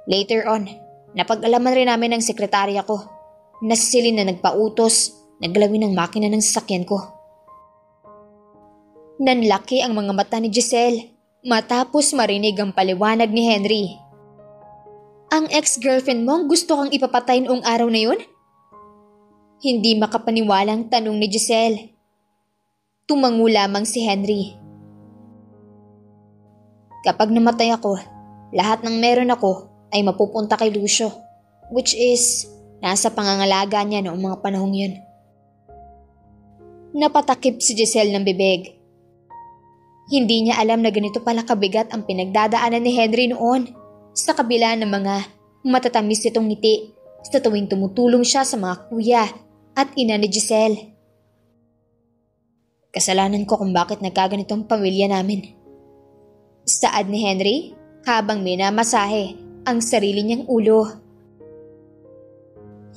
Later on, napag-alaman rin namin ng sekretarya ko na si Celine na nagpautos na galawin ang makina ng sasakyan ko. Nanlaki ang mga mata ni Giselle matapos marinig ang paliwanag ni Henry. Ang ex-girlfriend mo gusto kang ipapatay noong araw na yun? Hindi makapaniwalang tanong ni Giselle. Tumango lamang si Henry. Kapag namatay ako, lahat ng meron ako ay mapupunta kay Lucio, which is nasa pangangalaga niya noong mga panahong yun. Napatakip si Giselle ng bibig. Hindi niya alam na ganito pala kabigat ang pinagdadaanan ni Henry noon sa kabila ng mga matatamis nitong ngiti sa tuwing tumutulong siya sa mga kuya at ina ni Giselle. Kasalanan ko kung bakit nagkaganito ang pamilya namin. Saad ni Henry habang minamasahe ang sarili niyang ulo.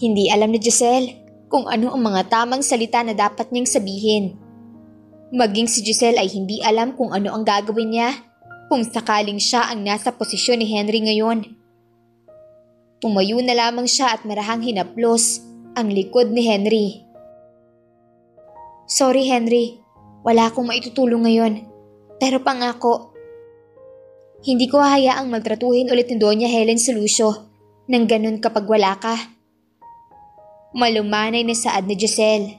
Hindi alam ni Giselle kung ano ang mga tamang salita na dapat niyang sabihin. Maging si Giselle ay hindi alam kung ano ang gagawin niya kung sakaling siya ang nasa posisyon ni Henry ngayon. Tumayo na lamang siya at marahang hinaplos ang likod ni Henry. Sorry Henry, wala akong maitutulong ngayon. Pero pangako, hindi ko hayaang maltratuhin ulit ni Doña Helen si Lucio nang ganun kapag wala ka. Malumanay na saad ni Giselle.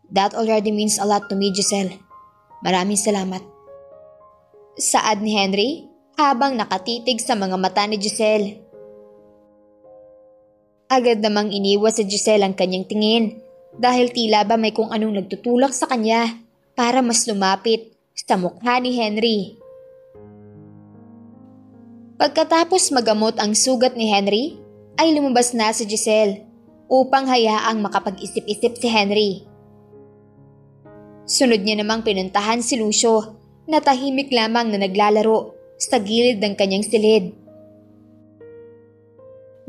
That already means a lot to me, Giselle. Maraming salamat. Saad ni Henry habang nakatitig sa mga mata ni Giselle. Agad namang iniwas si Giselle ang kanyang tingin dahil tila ba may kung anong nagtutulak sa kanya para mas lumapit sa mukha ni Henry. Pagkatapos magamot ang sugat ni Henry, ay lumabas na si Giselle upang hayaang makapag-isip-isip si Henry. Sunod niya namang pinuntahan si Lucio na tahimik lamang na naglalaro sa gilid ng kanyang silid.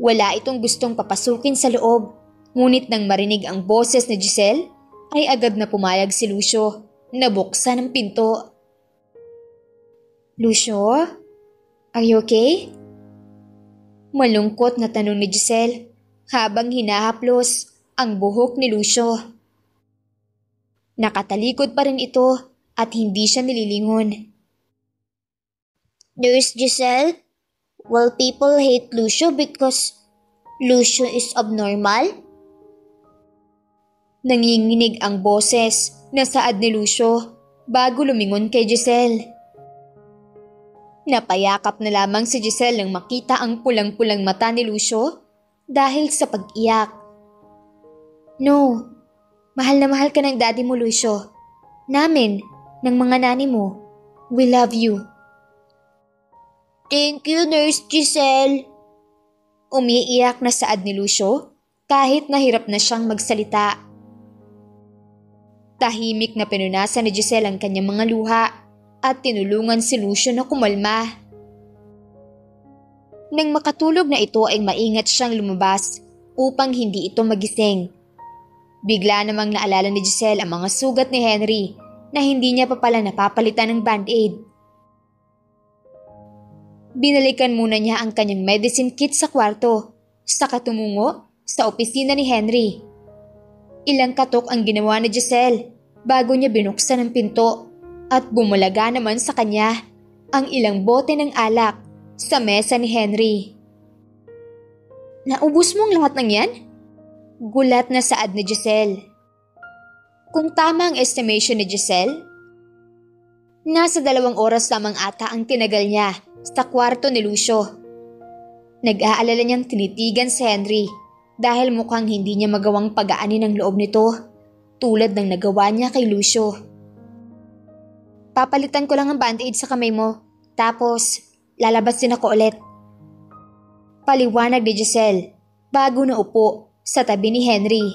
Wala itong gustong papasukin sa loob, ngunit nang marinig ang boses ni Giselle, ay agad na pumayag si Lucio na buksan ang pinto. Lucio? Are you okay? Malungkot na tanong ni Giselle habang hinahaplos ang buhok ni Lucio. Nakatalikod pa rin ito at hindi siya nililingon. Nurse Giselle, will people hate Lucio because Lucio is abnormal? Nanginginig ang boses na saad ni Lucio bago lumingon kay Giselle. Napayakap na lamang si Giselle nang makita ang pulang-pulang mata ni Lucio dahil sa pag-iyak. No, mahal na mahal ka ng daddy mo, Lucio. Namin, ng mga nani mo. We love you. Thank you, Nurse Giselle. Umiiyak na saad ni Lucio kahit nahirap na siyang magsalita. Tahimik na pinunasan ni Giselle ang kanyang mga luha at tinulungan si Lucio na kumalma. Nang makatulog na ito ay maingat siyang lumabas upang hindi ito magising. Bigla namang naalala ni Giselle ang mga sugat ni Henry na hindi niya pa pala napapalitan ng band-aid. Binalikan muna niya ang kanyang medicine kit sa kwarto, saka tumungo sa opisina ni Henry. Ilang katok ang ginawa ni Giselle bago niya binuksan ang pinto at bumulaga naman sa kanya ang ilang bote ng alak sa mesa ni Henry. Naubos mo ang lahat ng yan? Gulat na saad ni Giselle. Kung tama ang estimation ni Giselle, nasa 2 oras lamang ata ang tinagal niya sa kwarto ni Lucio. Nag-aalala niyang tinitigan si Henry dahil mukhang hindi niya magawang pagaanin ang loob nito tulad ng nagawa niya kay Lucio. Papalitan ko lang ang band-aid sa kamay mo, tapos lalabas din ako ulit. Paliwanag ni Giselle bago naupo sa tabi ni Henry.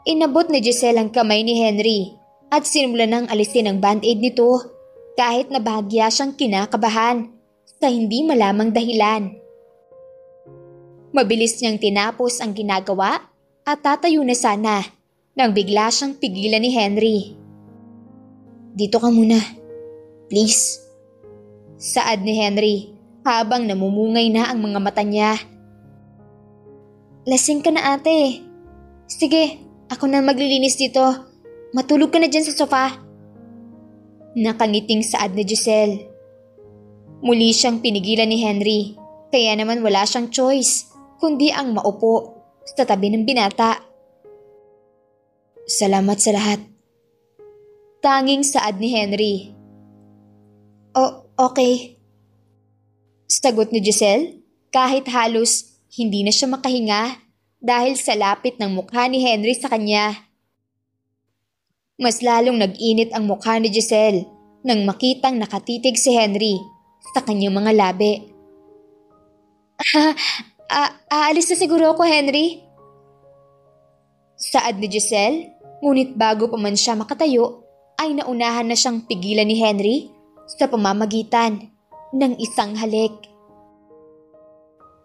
Inabot ni Giselle ang kamay ni Henry at sinulan ng alisin ang band-aid nito kahit na bahagya siyang kinakabahan sa hindi malamang dahilan. Mabilis niyang tinapos ang ginagawa at tatayo na sana nang bigla siyang pigilan ni Henry. Dito ka muna, please. Saad ni Henry habang namumungay na ang mga mata niya. Lasing ka na ate. Sige, ako na maglilinis dito. Matulog ka na dyan sa sofa. Nakangiting saad ni Giselle. Muli siyang pinigilan ni Henry, kaya naman wala siyang choice kundi ang maupo sa tabi ng binata. Salamat sa lahat. Tanging saad ni Henry. Oh, okay. Sagot ni Giselle kahit halos hindi na siya makahinga dahil sa lapit ng mukha ni Henry sa kanya. Mas lalong nag-init ang mukha ni Giselle nang makitang nakatitig si Henry sa kanyang mga labi. Aalis na siguro ako, Henry. Saad ni Giselle, ngunit bago pa man siya makatayo, ay naunahan na siyang pigilan ni Henry sa pamamagitan ng isang halik.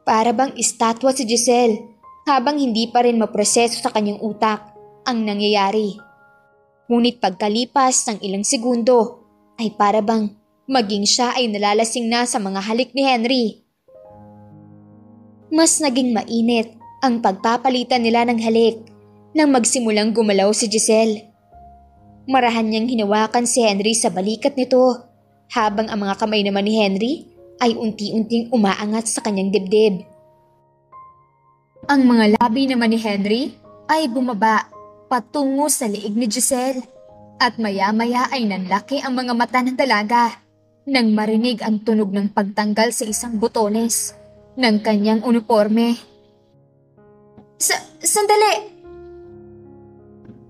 Para bang estatwa si Giselle habang hindi pa rin maproseso sa kanyang utak ang nangyayari. Ngunit pagkalipas ng ilang segundo ay para bang maging siya ay nalalasing na sa mga halik ni Henry. Mas naging mainit ang pagpapalitan nila ng halik nang magsimulang gumalaw si Giselle. Marahan niyang hinawakan si Henry sa balikat nito habang ang mga kamay naman ni Henry ay unti-unting umaangat sa kanyang dibdib. Ang mga labi naman ni Henry ay bumaba patungo sa liig ni Giselle at maya-maya ay nanlaki ang mga mata ng dalaga nang marinig ang tunog ng pagtanggal sa isang butones ng kanyang uniforme. Sandali!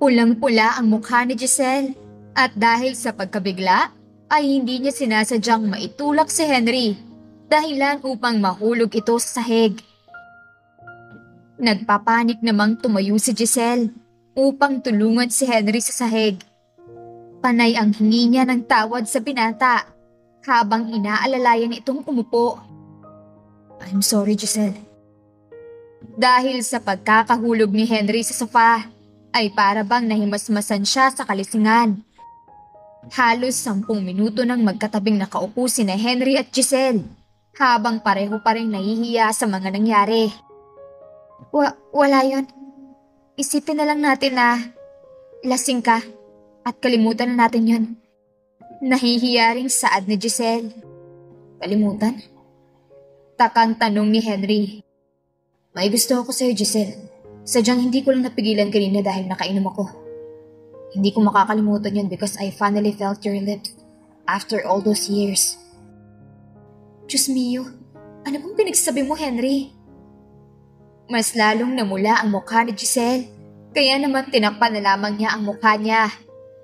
Pulang-pula ang mukha ni Giselle at dahil sa pagkabigla ay hindi niya sinasadyang maitulak si Henry dahilan upang mahulog ito sa sahig. Nagpapanik namang tumayo si Giselle upang tulungan si Henry sa sahig. Panay ang hingi niya ng tawad sa binata habang inaalalayan itong umupo. I'm sorry, Giselle. Dahil sa pagkakahulog ni Henry sa sofa, ay para bang nahimasmasan siya sa kalisingan. Halos 10 minuto nang magkatabing nakaupo sina Henry at Giselle habang pareho pa rin nahihiya sa mga nangyari. Wala yon. Isipin na lang natin na lasing ka at kalimutan na natin yon. Nahihiyaring saad ni Giselle. Kalimutan? Takang tanong ni Henry. May gusto ako sa'yo, Giselle. Sadyang hindi ko lang napigilan kanina dahil nakainom ako. Hindi ko makakalimutan yun because I finally felt your lips after all those years. Diyos mio, ano bang pinagsasabi mo, Henry? Mas lalong namula ang mukha ni Giselle, kaya naman tinakpan na lamang niya ang mukha niya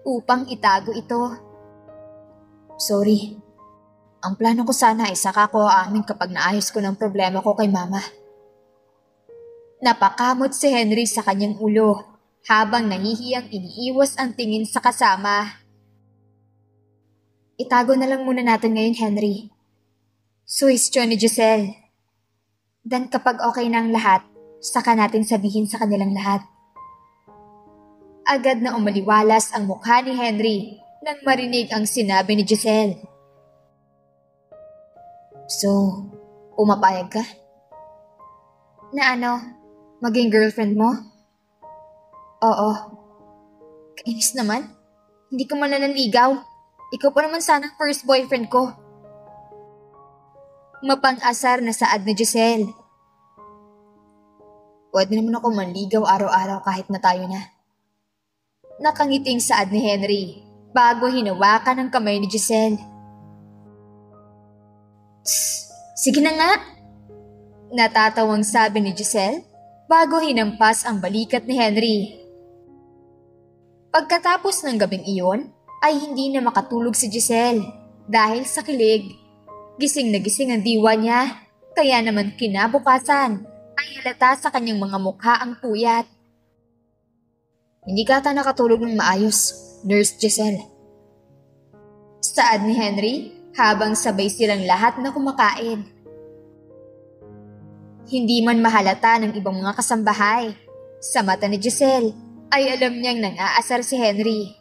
upang itago ito. Sorry. Ang plano ko sana ay saka ko aamin kapag naayos ko ng problema ko kay Mama. Napakamot si Henry sa kanyang ulo habang nahihiyang iniiwas ang tingin sa kasama. Itago na lang muna natin ngayon, Henry. Suwestyon ni Giselle. Then kapag okay na ang lahat, saka natin sabihin sa kanilang lahat. Agad na umaliwalas ang mukha ni Henry nang marinig ang sinabi ni Giselle. So, pumapayag ka? Na ano, maging girlfriend mo? Oo. Kainis naman. Hindi ka man nanligaw. Ikaw pa naman sana first boyfriend ko. Mapang-asar na saad ni Giselle. Pwede naman ako manligaw araw-araw kahit na tayo na. Nakangiting saad ni Henry bago hinawakan ang kamay ni Giselle. Sige na nga. Natatawang sabi ni Giselle bago hinampas ang balikat ni Henry. Pagkatapos ng gabing iyon ay hindi na makatulog si Giselle dahil sa kilig. Gising na gising ang diwa niya, kaya naman kinabukasan ay halata sa kanyang mga mukha ang puyat. Hindi ka ata nakatulog ng maayos, Nurse Giselle. Saad ni Henry habang sabay silang lahat na kumakain. Hindi man mahalata ng ibang mga kasambahay. Sa mata ni Giselle ay alam niyang nang-aasar si Henry.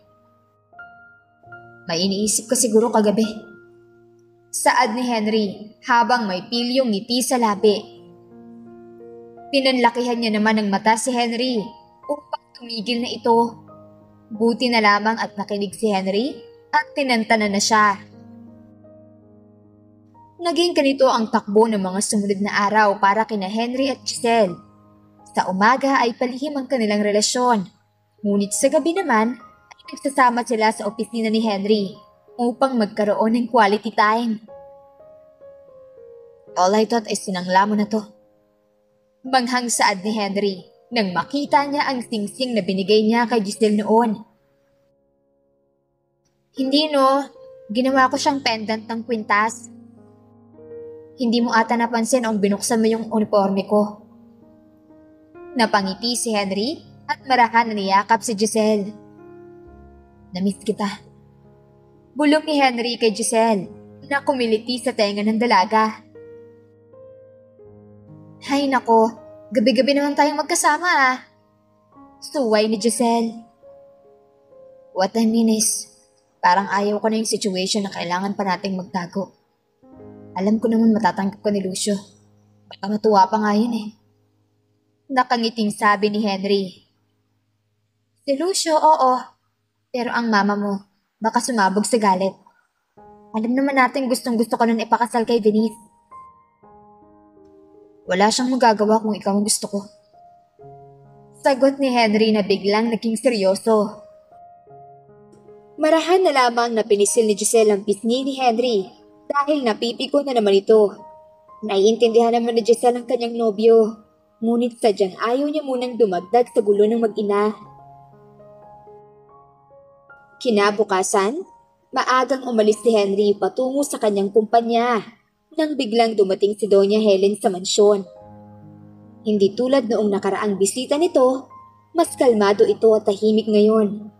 May iniisip ka siguro kagabi. Saad ni Henry habang may pilyong ngiti sa labi. Pinanlakihan niya naman ng mata si Henry upang tumigil na ito. Buti na lamang at nakinig si Henry at tinantanan na siya. Naging ganito ang takbo ng mga sumunod na araw para kina Henry at Giselle. Sa umaga ay palihim ang kanilang relasyon, ngunit sa gabi naman ay nagsasama sila sa opisina ni Henry upang magkaroon ng quality time. All I thought ay sinangla mo na to. Manghang saad ni Henry nang makita niya ang singsing na binigay niya kay Giselle noon. Hindi no, ginawa ko siyang pendant ng kwintas. Hindi mo ata napansin ang binuksan mo yung uniforme ko. Napangiti si Henry at marahan na niyakap si Giselle. Namiss kita. Bulong ni Henry kay Giselle na kumiliti sa tenga ng dalaga. Hay nako, gabi-gabi naman tayong magkasama ah. Suway ni Giselle. What I mean is, parang ayaw ko na yung situation na kailangan pa nating magtago. Alam ko naman matatanggap ko ni Lucio. Baka matuwa pa nga yun eh. Nakangiting sabi ni Henry. Si Lucio, oo. Pero ang mama mo, baka sumabog sa galit. Alam naman natin gustong-gusto ko nun ipakasal kay Denise. Wala siyang magagawa kung ikaw ang gusto ko. Sagot ni Henry na biglang naging seryoso. Marahan na lamang na pinisil ni Giselle ang pisngi ni Henry dahil napipigo na naman ito. Naiintindihan naman ni Giselle ang kanyang nobyo, ngunit sadyang ayaw niya munang dumagdag sa gulo ng mag-ina. Kinabukasan, maagang umalis si Henry patungo sa kanyang kumpanya nang biglang dumating si Doña Helen sa mansyon. Hindi tulad noong nakaraang bisita nito, mas kalmado ito at tahimik ngayon.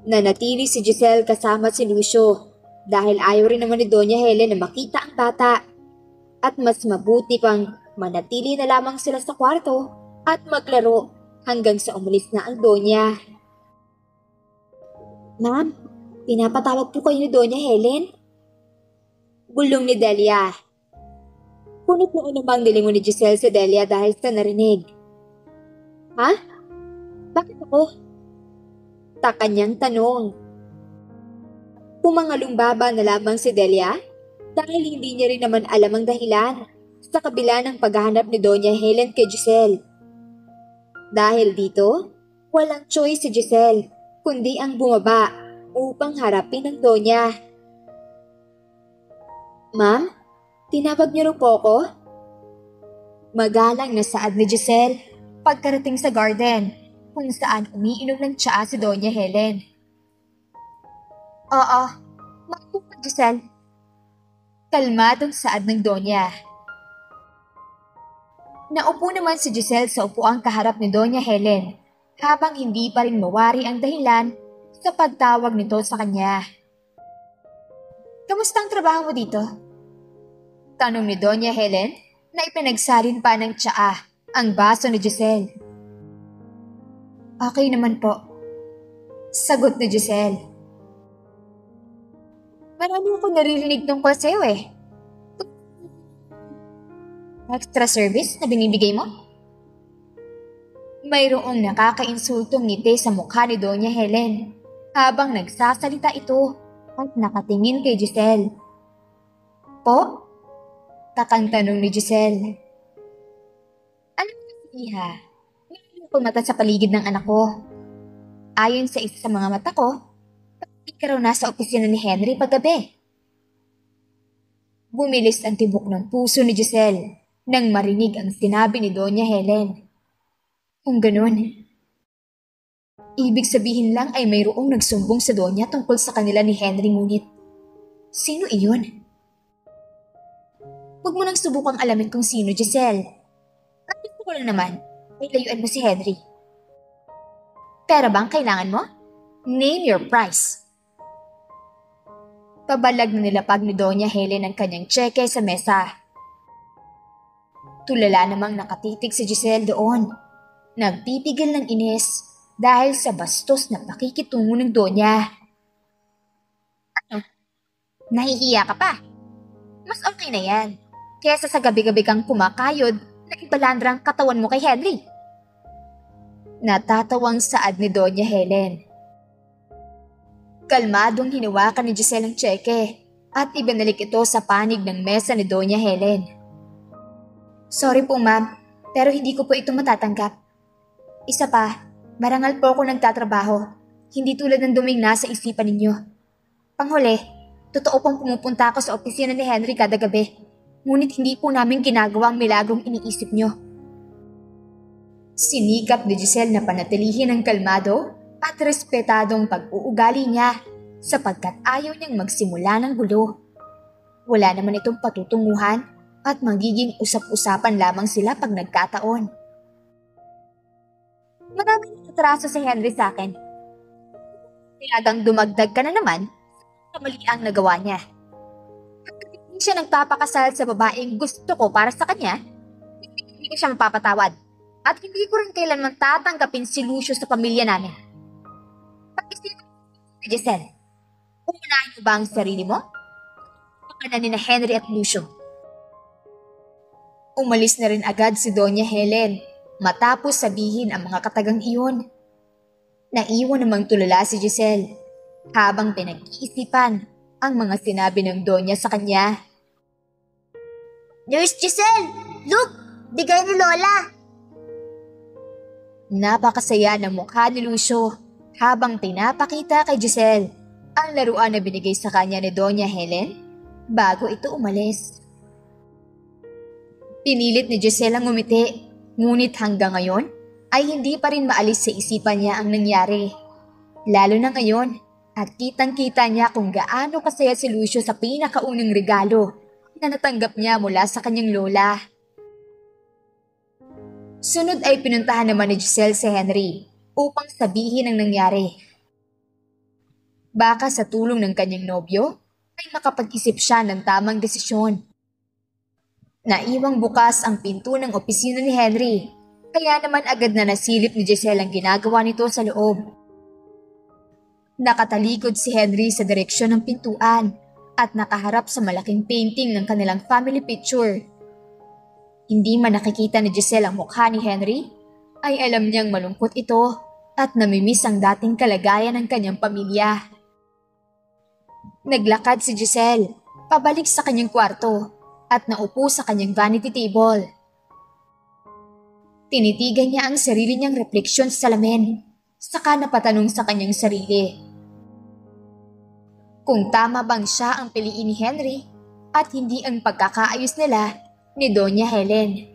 Nanatili si Giselle kasama si Lucio dahil ayaw rin naman ni Doña Helen na makita ang bata. At mas mabuti pang manatili na lamang sila sa kwarto at maglaro hanggang sa umalis na ang Doña. Ma'am, pinapatawag po kayo ni Doña Helen? Bulong ni Delia. Ngunit noon namang nilingon ni Giselle si Delia dahil sa narinig. Ha? Bakit ako? Taka niyang tanong. Pumangalumbaba na lamang si Delia dahil hindi niya rin naman alam ang dahilan sa kabila ng paghahanap ni Doña Helen kay Giselle. Dahil dito, walang choice si Giselle kundi ang bumaba upang harapin ang Doña. Ma'am, tinawag niyo rin po ako? Magalang na saad ni Giselle pagkarating sa garden kung saan umiinom ng tsaa si Doña Helen. Oo, makikita ka, Giselle. Kalmadong saad ng Doña. Naupo naman si Giselle sa upuang kaharap ni Doña Helen habang hindi pa rin mawari ang dahilan sa pagtawag nito sa kanya. Kamusta ang trabaho mo dito? Tanong ni Doña Helen na ipinagsalin pa ng tsaa ang baso ni Giselle. Okay naman po. Sagot ni Giselle. Marami akong naririnig tungkol sa'yo eh. Extra service na binibigay mo? Mayroong nakakainsultong ngiti sa mukha ni Doña Helen habang nagsasalita ito at nakatingin kay Giselle. Po? Takang tanong ni Giselle. Alam mo kasi iha, mayroon akong mata sa paligid ng anak ko. Ayon sa isa sa mga mata ko, ikaw raw nasa opisina ni Henry paggabi. Bumilis ang tibok ng puso ni Giselle nang marinig ang sinabi ni Doña Helen. Kung ganun, ibig sabihin lang ay mayroong nagsumbong sa Doña tungkol sa kanila ni Henry ngunit. Sino iyon? Huwag mo nang subukang alamin kung sino, Giselle. At gusto ko lang naman, ay layuan mo si Henry. Pera bang kailangan mo? Name your price. Pabalag na nilapag ni Doña Helen ang kanyang tseke sa mesa. Tulala namang nakatitig si Giselle doon. Nagpipigil ng inis dahil sa bastos na pakikitungo ng Doña. Ano? Nahihiya ka pa? Mas okay na yan, kesa sa gabi-gabi kang kumakayod na ibalandra ang katawan mo kay Henry. Natatawang saad ni Doña Helen. Kalmadong hinawakan ni Giselle ang tseke at ibinalik ito sa panig ng mesa ni Doña Helen. Sorry po ma'am, pero hindi ko po ito matatanggap. Isa pa, marangal po ako nagtatrabaho, hindi tulad ng duming nasa isipan ninyo. Panghuli, totoo pong pumupunta ako sa opisina ni Henry kada gabi, ngunit hindi po namin ginagawa ang milagrong iniisip nyo. Sinikap ni Giselle na panatilihin ang kalmado at respetadong pag-uugali niya sapagkat ayaw niyang magsimula ng gulo. Wala naman itong patutunguhan at magiging usap-usapan lamang sila pag nagkataon. Maraming atraso si Henry sa akin. Tiyagang dumagdag ka na naman sa mali ang nagawa niya. Hanggang hindi siya nagpapakasal sa babaeng gusto ko para sa kanya, hindi ko siya mapapatawad at hindi ko rin kailanman tatanggapin si Lucio sa pamilya namin. Pag-isip Giselle, uunahin mo ba ang sarili mo? Pagkanan ni na Henry at Lucio. Umalis na rin agad si Doña Helen matapos sabihin ang mga katagang iyon. Naiwan namang tulala si Giselle habang pinag-iisipan ang mga sinabi ng Doña sa kanya. Nurse Giselle! Look! Bigay ni Lola! Napakasaya ng mukha ni Lucio habang pinapakita kay Giselle ang laruan na binigay sa kanya ni Doña Helen bago ito umalis. Pinilit ni Giselle ang ngumiti, ngunit hanggang ngayon ay hindi pa rin maalis sa isipan niya ang nangyari. Lalo na ngayon at kitang-kita niya kung gaano kasaya si Lucio sa pinakaunang regalo na natanggap niya mula sa kanyang lola. Sunod ay pinuntahan naman ni Giselle si Henry upang sabihin ang nangyari. Baka sa tulong ng kanyang nobyo ay makapag-isip siya ng tamang desisyon. Naiwang bukas ang pinto ng opisina ni Henry, kaya naman agad na nasilip ni Giselle ang ginagawa nito sa loob. Nakatalikod si Henry sa direksyon ng pintuan at nakaharap sa malaking painting ng kanilang family picture. Hindi man nakikita ni Giselle ang mukha ni Henry, ay alam niyang malungkot ito at namimiss ang dating kalagayan ng kanyang pamilya. Naglakad si Giselle pabalik sa kanyang kwarto at naupo sa kanyang vanity table. Tinitigan niya ang sarili niyang refleksyon sa salamin, saka napatanong sa kanyang sarili. Kung tama bang siya ang piliin ni Henry at hindi ang pagkakaayos nila ni Doña Helen.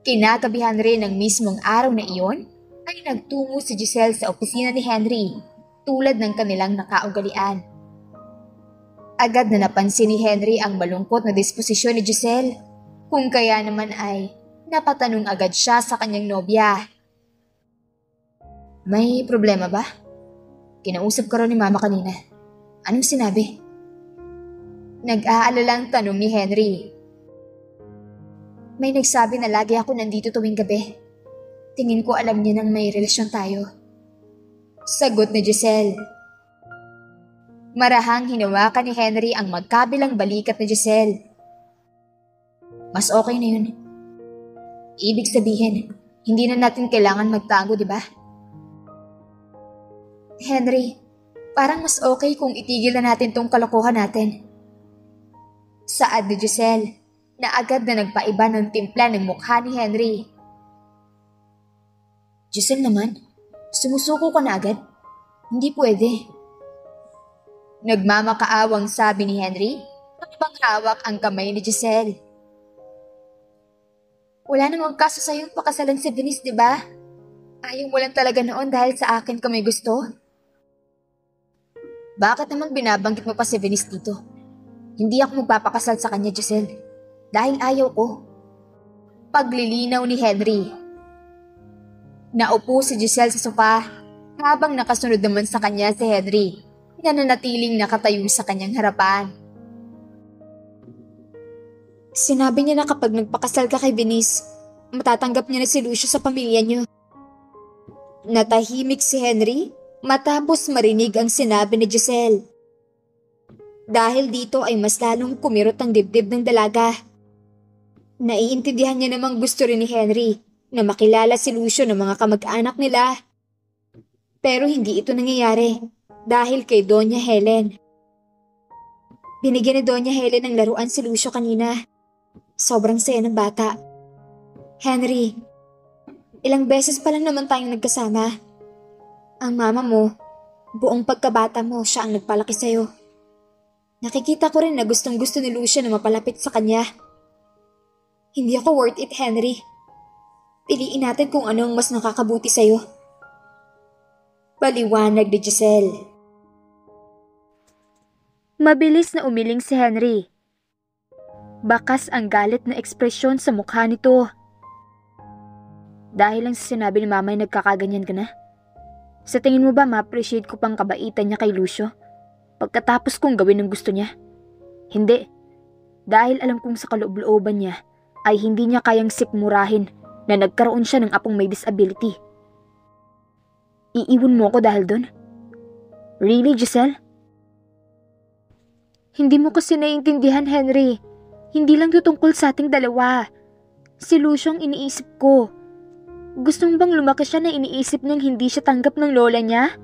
Kinagabihan rin ng mismong araw na iyon ay nagtungo si Giselle sa opisina ni Henry tulad ng kanilang nakaugalian. Agad na napansin ni Henry ang malungkot na disposisyon ni Giselle, kung kaya naman ay napatanong agad siya sa kanyang nobya. May problema ba? Kinausap ko raw ni Mama kanina. Anong sinabi? Nag-aalalang tanong ni Henry. May nagsabi na lagi ako nandito tuwing gabi. Tingin ko alam niya nang may relasyon tayo. Sagot ni Giselle. Marahang hinawakan ni Henry ang magkabilang balikat ni Giselle. Mas okay na yun. Ibig sabihin, hindi na natin kailangan magtago, di ba? Henry, parang mas okay kung itigil na natin tong kalokohan natin. Saad ni Giselle, na agad na nagpaiba ng timpla ng mukha ni Henry. Giselle naman, sumusuko ka na agad? Hindi pwede. Nagmamakaawang sabi ni Henry, habang hawak ang kamay ni Giselle. Wala namang kaso sa'yong pakasalan si Venice, di ba? Ayaw mo lang talaga noon dahil sa akin ka may gusto? Bakit naman binabanggit mo pa si Venice dito? Hindi ako magpapakasal sa kanya, Giselle. Dahil ayaw ko. Paglilinaw ni Henry. Naupo si Giselle sa sofa habang nakasunod naman sa kanya si Henry na nanatiling nakatayo sa kanyang harapan. Sinabi niya na kapag nagpakasal ka kay Venice, matatanggap niya na si Lucio sa pamilya niyo. Natahimik si Henry matapos marinig ang sinabi ni Giselle. Dahil dito ay mas lalong kumirot ang dibdib ng dalaga. Naiintindihan niya namang gusto rin ni Henry na makilala si Lucio ng mga kamag-anak nila. Pero hindi ito nangyayari dahil kay Doña Helen. Binigyan ni Doña Helen ng laruan si Lucio kanina. Sobrang saya ng bata. Henry, ilang beses pa lang naman tayong nagkasama. Ang mama mo, buong pagkabata mo, siya ang nagpalaki sa'yo. Nakikita ko rin na gustong-gusto ni Lucio na mapalapit sa kanya. Hindi ako worth it, Henry. Piliin natin kung ano ang mas nakakabuti sa'yo. Paliwanag ni Giselle. Mabilis na umiling si Henry. Bakas ang galit na ekspresyon sa mukha nito. Dahil lang sa sinabi ni Mama ay nagkakaganyan ka na? Sa tingin mo ba ma-appreciate ko pang kabaitan niya kay Lucio pagkatapos kong gawin ang gusto niya? Hindi. Dahil alam kong sa kaloob-looban niya ay hindi niya kayang sikmurahin na nagkaroon siya ng apong may disability. Iiwan mo ako dahil doon? Really, Giselle? Hindi mo kasi naiintindihan, Henry. Hindi lang ito tungkol sa ating dalawa. Si Lucio ang iniisip ko. Gusto mo bang lumaki siya na iniisip niyang hindi siya tanggap ng lola niya?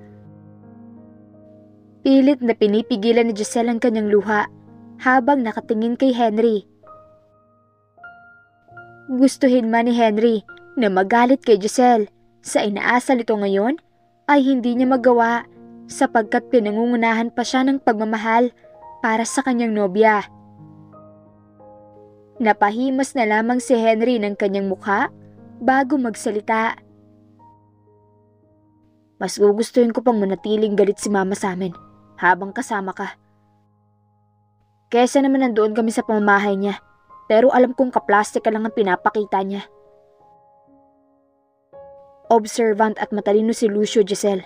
Pilit na pinipigilan ni Giselle ang kanyang luha habang nakatingin kay Henry. Gustuhin man ni Henry na magalit kay Giselle sa inaasal ito ngayon ay hindi niya magawa sapagkat pinangungunahan pa siya ng pagmamahal para sa kanyang nobya. Napahimas na lamang si Henry ng kanyang mukha bago magsalita. Mas gugustuhin ko pang manatiling galit si Mama sa amin habang kasama ka. Kesa naman nandoon kami sa pamamahay niya, pero alam kong kaplastik ka lang ang pinapakita niya. Observant at matalino si Lucio, Giselle.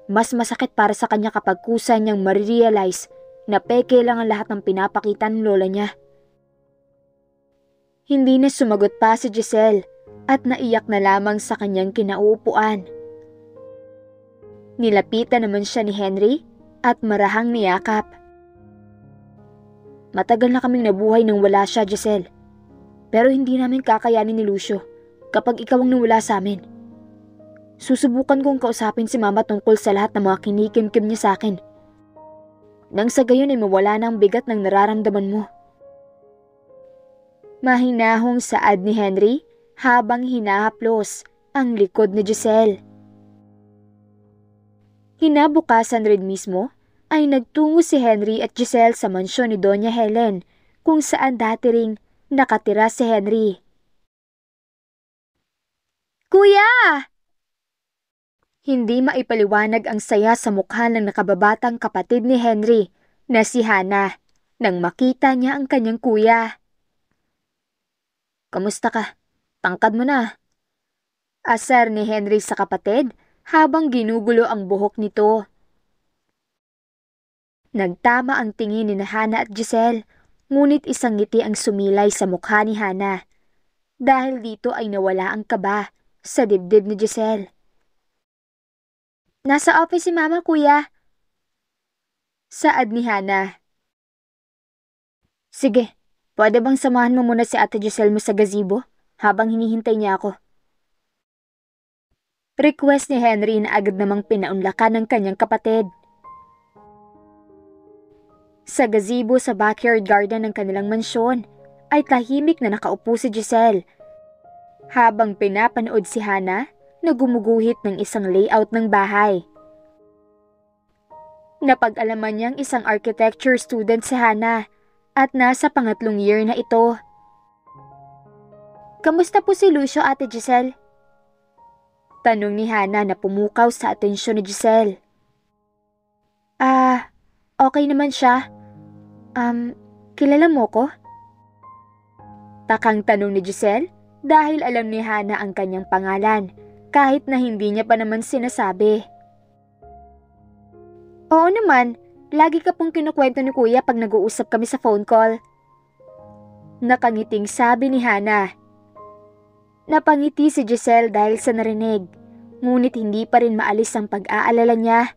Mas masakit para sa kanya kapag kusa niyang marirealize na peke lang ang lahat ng pinapakita ng lola niya. Hindi na sumagot pa si Giselle at naiyak na lamang sa kanyang kinauupuan. Nilapitan naman siya ni Henry at marahang niyakap. Matagal na kaming nabuhay nang wala siya, Giselle. Pero hindi namin kakayanin ni Lucio kapag ikaw ang nawala sa amin. Susubukan kong kausapin si Mama tungkol sa lahat ng mga kinikimkim niya sa akin. Nang sa gayon ay mawala na ang bigat ng nararamdaman mo. Mahinahong saad ni Henry habang hinahaplos ang likod ni Giselle. Kinabukasan rin mismo ay nagtungo si Henry at Giselle sa mansyon ni Doña Helen kung saan dati ring nakatira si Henry. Kuya! Hindi maipaliwanag ang saya sa mukha ng nakababatang kapatid ni Henry na si Hannah nang makita niya ang kanyang kuya. Kamusta ka? Tangkad mo na. Asar ni Henry sa kapatid habang ginugulo ang buhok nito. Nagtama ang tingin ni Hannah at Giselle, ngunit isang ngiti ang sumilay sa mukha ni Hannah. Dahil dito ay nawala ang kaba sa dibdib ni Giselle. Nasa office si Mama, kuya. Saad ni Hannah. Sige, pwede bang samahan mo muna si Ate Giselle mo sa gazebo habang hinihintay niya ako? Request ni Henry na agad namang pinaunlakan ng kanyang kapatid. Sa gazebo sa backyard garden ng kanilang mansyon ay tahimik na nakaupo si Giselle habang pinapanood si Hannah na gumuguhit ng isang layout ng bahay. Napag-alaman niyang isang architecture student si Hannah at nasa pangatlong year na ito. Kamusta po si Lucio, Ate Giselle? Tanong ni Hannah na pumukaw sa atensyon ni Giselle. Okay naman siya. Kilala mo ko? Takang tanong ni Giselle dahil alam ni Hannah ang kanyang pangalan kahit na hindi niya pa naman sinasabi. Oo naman, lagi ka pong kinukwento ni Kuya pag nag-uusap kami sa phone call. Nakangiting sabi ni Hannah. Napangiti si Giselle dahil sa narinig, ngunit hindi pa rin maalis ang pag-aalala niya.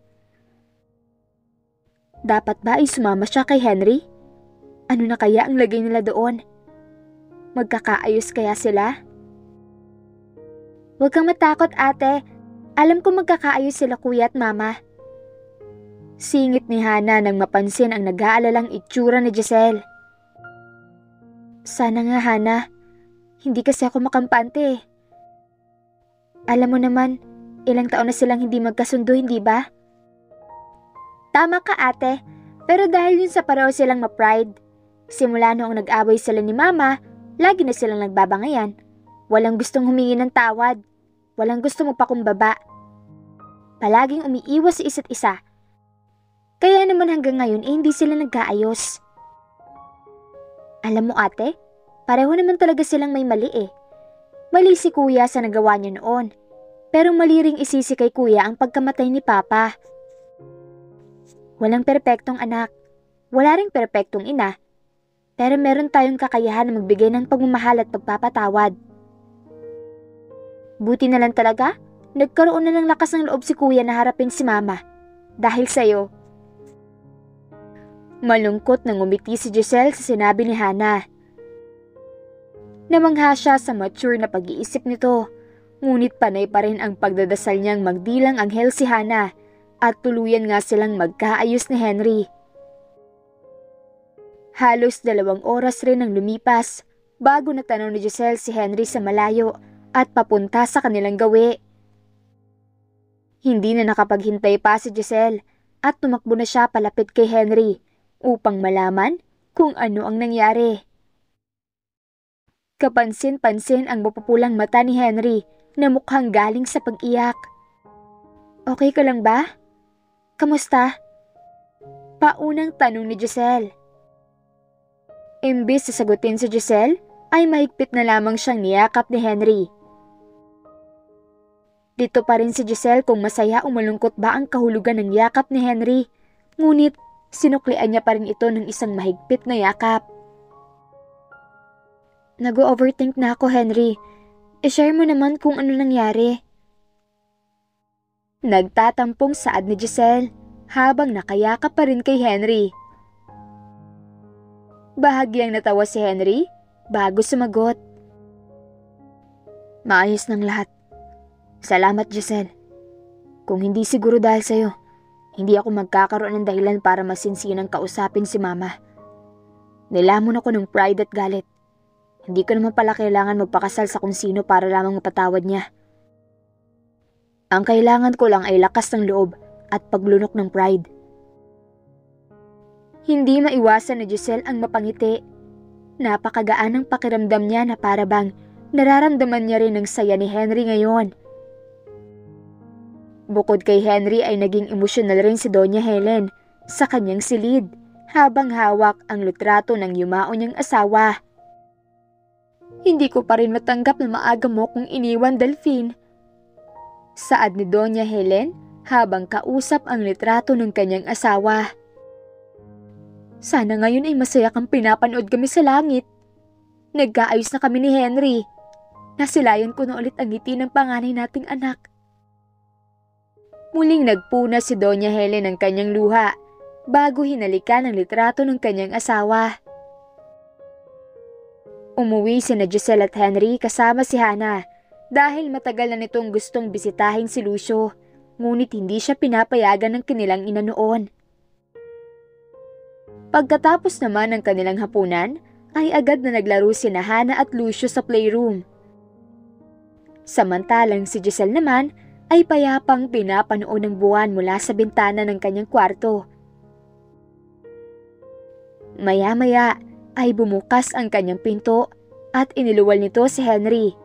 Dapat ba ay sumama siya kay Henry? Ano na kaya ang lagay nila doon? Magkakaayos kaya sila? Huwag kang matakot, ate. Alam ko magkakaayos sila, Kuya at Mama. Singit ni Hannah nang mapansin ang nag-aalalang itsura ni Giselle. Sana nga, Hannah. Hindi kasi ako makampante. Alam mo naman, ilang taon na silang hindi magkasundo, hindi ba? Tama ka, ate. Pero dahil yun sa pareho silang ma-pride, simula noong nag-away sila ni Mama, lagi na silang nagbabangayan. Walang gustong humingi ng tawad. Walang gustong magpakumbaba. Palaging umiiwas sa isa't isa. Kaya naman hanggang ngayon hindi sila nagkaayos. Alam mo, ate, pareho naman talaga silang may mali eh. Mali si Kuya sa nagawa niya noon. Pero mali ring isisi kay Kuya ang pagkamatay ni Papa. Walang perpektong anak. Wala ring perpektong ina. Pero meron tayong kakayahan na magbigay ng pagmamahal at pagpapatawad. Buti na lang talaga, nagkaroon na ng lakas ng loob si Kuya na harapin si Mama. Dahil sa'yo. Malungkot na ngumiti si Giselle sa sinabi ni Hannah. Namangha siya sa mature na pag-iisip nito, ngunit panay pa rin ang pagdadasal niyang magdilang anghel si Hannah at tuluyan nga silang magkaayos ni Henry. Halos 2 oras rin ang lumipas bago natanaw ni Giselle si Henry sa malayo at papunta sa kanilang gawi. Hindi na nakapaghintay pa si Giselle at tumakbo na siya palapit kay Henry upang malaman kung ano ang nangyari. Kapansin-pansin ang mapupulang mata ni Henry na mukhang galing sa pag-iyak. Okay ka lang ba? Kamusta? Paunang tanong ni Giselle. Imbis na sagutin si Giselle, ay mahigpit na lamang siyang niyakap ni Henry. Dito pa rin si Giselle kung masaya o malungkot ba ang kahulugan ng yakap ni Henry, ngunit sinuklian niya pa rin ito ng isang mahigpit na yakap. Nag-overthink na ako, Henry. I-share mo naman kung ano nangyari. Nagtatampong saad ni Giselle habang nakayakap pa rin kay Henry. Bahagyang natawa si Henry bago sumagot. Maayos ng lahat. Salamat, Giselle. Kung hindi siguro dahil sa'yo, hindi ako magkakaroon ng dahilan para masinsinang kausapin si Mama. Nilamon ako ng pride at galit. Hindi ko naman pala kailangan magpakasal sa kung sino para lamang mapatawad niya. Ang kailangan ko lang ay lakas ng loob at paglunok ng pride. Hindi maiwasan na Giselle ang mapangiti. Napakagaan ng pakiramdam niya na para bang nararamdaman niya rin ang saya ni Henry ngayon. Bukod kay Henry ay naging emosyonal rin si Doña Helen sa kanyang silid habang hawak ang litrato ng yumao niyang asawa. Hindi ko pa rin matanggap na maaga mo kong iniwan, Delphine. Saad ni Doña Helen habang kausap ang litrato ng kanyang asawa. Sana ngayon ay masaya kang pinapanood kami sa langit. Nagkaayos na kami ni Henry. Nasilayan ko na ulit ang ngiti ng panganay nating anak. Muling nagpuna si Doña Helen ng kanyang luha bago hinalikan ang litrato ng kanyang asawa. Umuwi sina Giselle at Henry kasama si Hannah dahil matagal na nitong gustong bisitahin si Lucio, ngunit hindi siya pinapayagan ng kanilang ina noon. Pagkatapos naman ng kanilang hapunan, ay agad na naglaro sina Hannah at Lucio sa playroom. Samantalang si Giselle naman ay payapang pinapanood ng buwan mula sa bintana ng kanyang kwarto. Maya-maya ay bumukas ang kanyang pinto at iniluwal nito si Henry.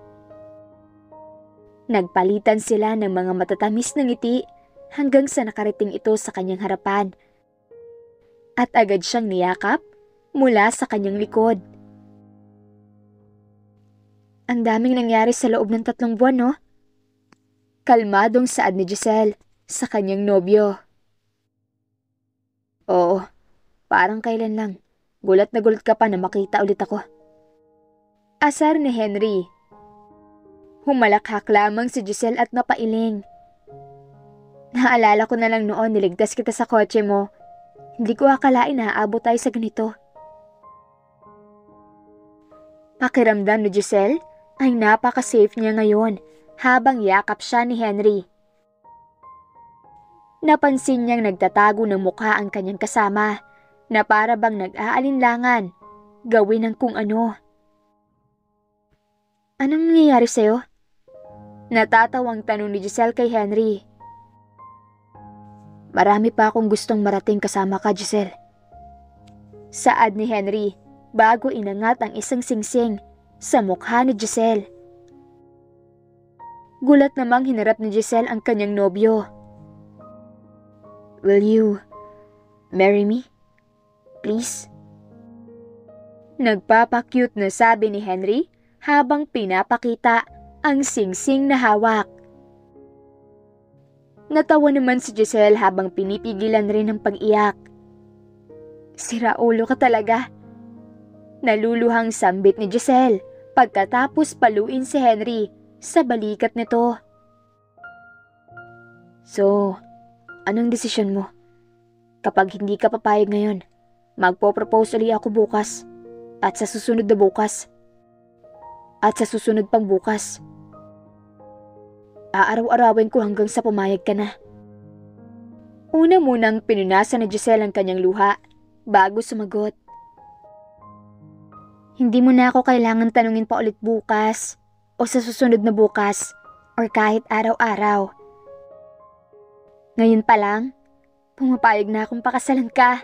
Nagpalitan sila ng mga matatamis na ngiti hanggang sa nakarating ito sa kanyang harapan. At agad siyang niyakap mula sa kanyang likod. Ang daming nangyari sa loob ng 3 buwan, no? Kalmadong saad ni Giselle sa kanyang nobyo. Oo, parang kailan lang. Gulat na gulat ka pa na makita ulit ako. Asar ni Henry. Humalakhak lamang si Giselle at napailing. Naalala ko na lang noon niligtas kita sa kotse mo. Hindi ko akalain na aabot tayo sa ganito. Pakiramdam ni Giselle ay napaka-safe niya ngayon habang yakap siya ni Henry. Napansin niyang nagtatago ng mukha ang kanyang kasama na para bang nag-aalinlangan gawin ang kung ano. Anong nangyayari sa'yo? Natatawang tanong ni Giselle kay Henry. Marami pa akong gustong marating kasama ka, Giselle. Saad ni Henry bago inangat ang isang singsing sa mukha ni Giselle. Gulat namang hinarap ni Giselle ang kanyang nobyo. Will you marry me? Please? Nagpapakyut na sabi ni Henry habang pinapakita ang singsing na hawak. Natawa naman si Giselle habang pinipigilan rin ang pag-iyak. Sira ulo ka talaga. Naluluhang sambit ni Giselle pagkatapos paluin si Henry sa balikat nito. So, anong desisyon mo? Kapag hindi ka papayag ngayon, magpo-propose ulit ako bukas at sa susunod na bukas at sa susunod pang bukas. Aaraw-arawin ko hanggang sa pumayag ka na. Una munang pinunasan ni Giselle ang kanyang luha bago sumagot. Hindi mo na ako kailangan tanungin pa ulit bukas o sa susunod na bukas or kahit araw-araw. Ngayon pa lang, pumapayag na akong pakasalan ka.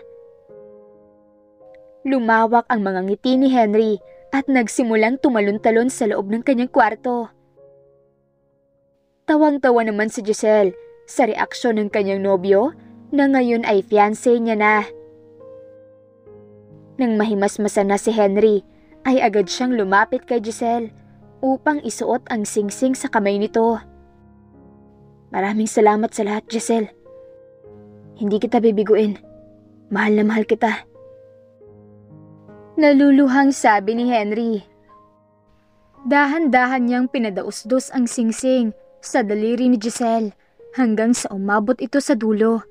Lumawak ang mga ngiti ni Henry at nagsimulang tumalon-talon sa loob ng kanyang kwarto. Tawang-tawa naman si Giselle sa reaksyon ng kanyang nobyo na ngayon ay fiancé niya na. Nang mahimasmasan na si Henry, ay agad siyang lumapit kay Giselle upang isuot ang singsing sa kamay nito. Maraming salamat sa lahat, Giselle. Hindi kita bibiguin. Mahal na mahal kita. Naluluhang sabi ni Henry. Dahan-dahan niyang pinadausdos ang singsing sa daliri ni Giselle hanggang sa umabot ito sa dulo.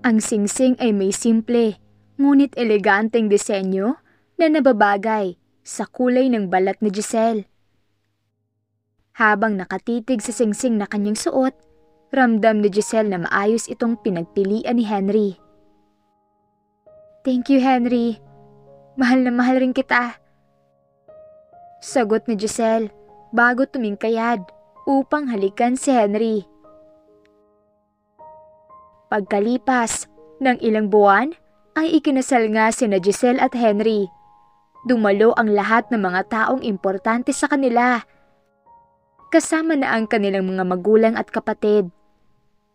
Ang singsing ay may simple, ngunit eleganteng disenyo na nababagay sa kulay ng balat ni Giselle. Habang nakatitig sa singsing na kanyang suot, ramdam ni Giselle na maayos itong pinagpilian ni Henry. "Thank you, Henry. Mahal na mahal rin kita." Sagot ni Giselle bago tumingkayad upang halikan si Henry. Pagkalipas ng ilang buwan ay ikinasal nga sina Giselle at Henry. Dumalo ang lahat ng mga taong importante sa kanila, kasama na ang kanilang mga magulang at kapatid.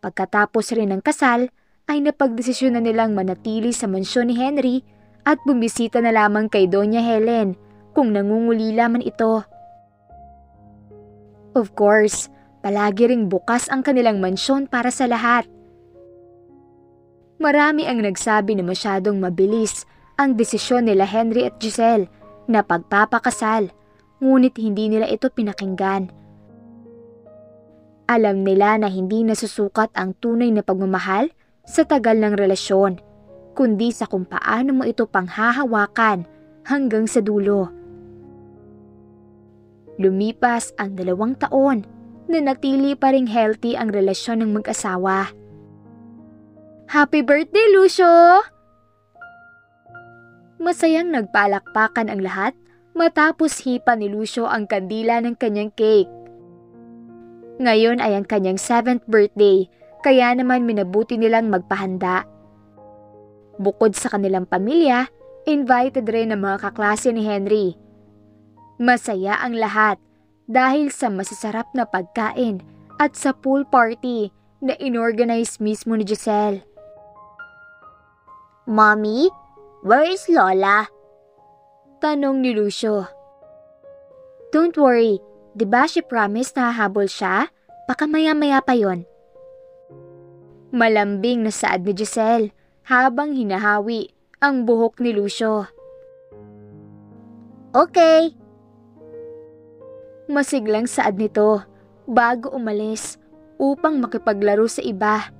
Pagkatapos rin ng kasal, ay napagdesisyon na nilang manatili sa mansyon ni Henry at bumisita na lamang kay Doña Helen kung nangungulila man ito. Of course, palagi ring bukas ang kanilang mansyon para sa lahat. Marami ang nagsabi na masyadong mabilis ang desisyon nila Henry at Giselle na pagpapakasal, ngunit hindi nila ito pinakinggan. Alam nila na hindi nasusukat ang tunay na pagmamahal sa tagal ng relasyon, kundi sa kung paano mo ito panghahawakan hanggang sa dulo. Lumipas ang 2 taon na natili pa ring healthy ang relasyon ng mag-asawa. "Happy birthday, Lucio!" Masayang nagpalakpakan ang lahat matapos hipa ni Lucio ang kandila ng kanyang cake. Ngayon ay ang kanyang 7th birthday, kaya naman minabuti nilang magpahanda. Bukod sa kanilang pamilya, invited rin ang mga kaklase ni Henry. Masaya ang lahat dahil sa masasarap na pagkain at sa pool party na inorganize mismo ni Giselle. "Mommy, where is Lola?" Tanong ni Lucio. "Don't worry, di ba she promised na hahabol siya? Baka maya-maya pa yon." Malambing na saad ni Giselle habang hinahawi ang buhok ni Lucio. "Okay." Masiglang saad nito bago umalis upang makipaglaro sa iba.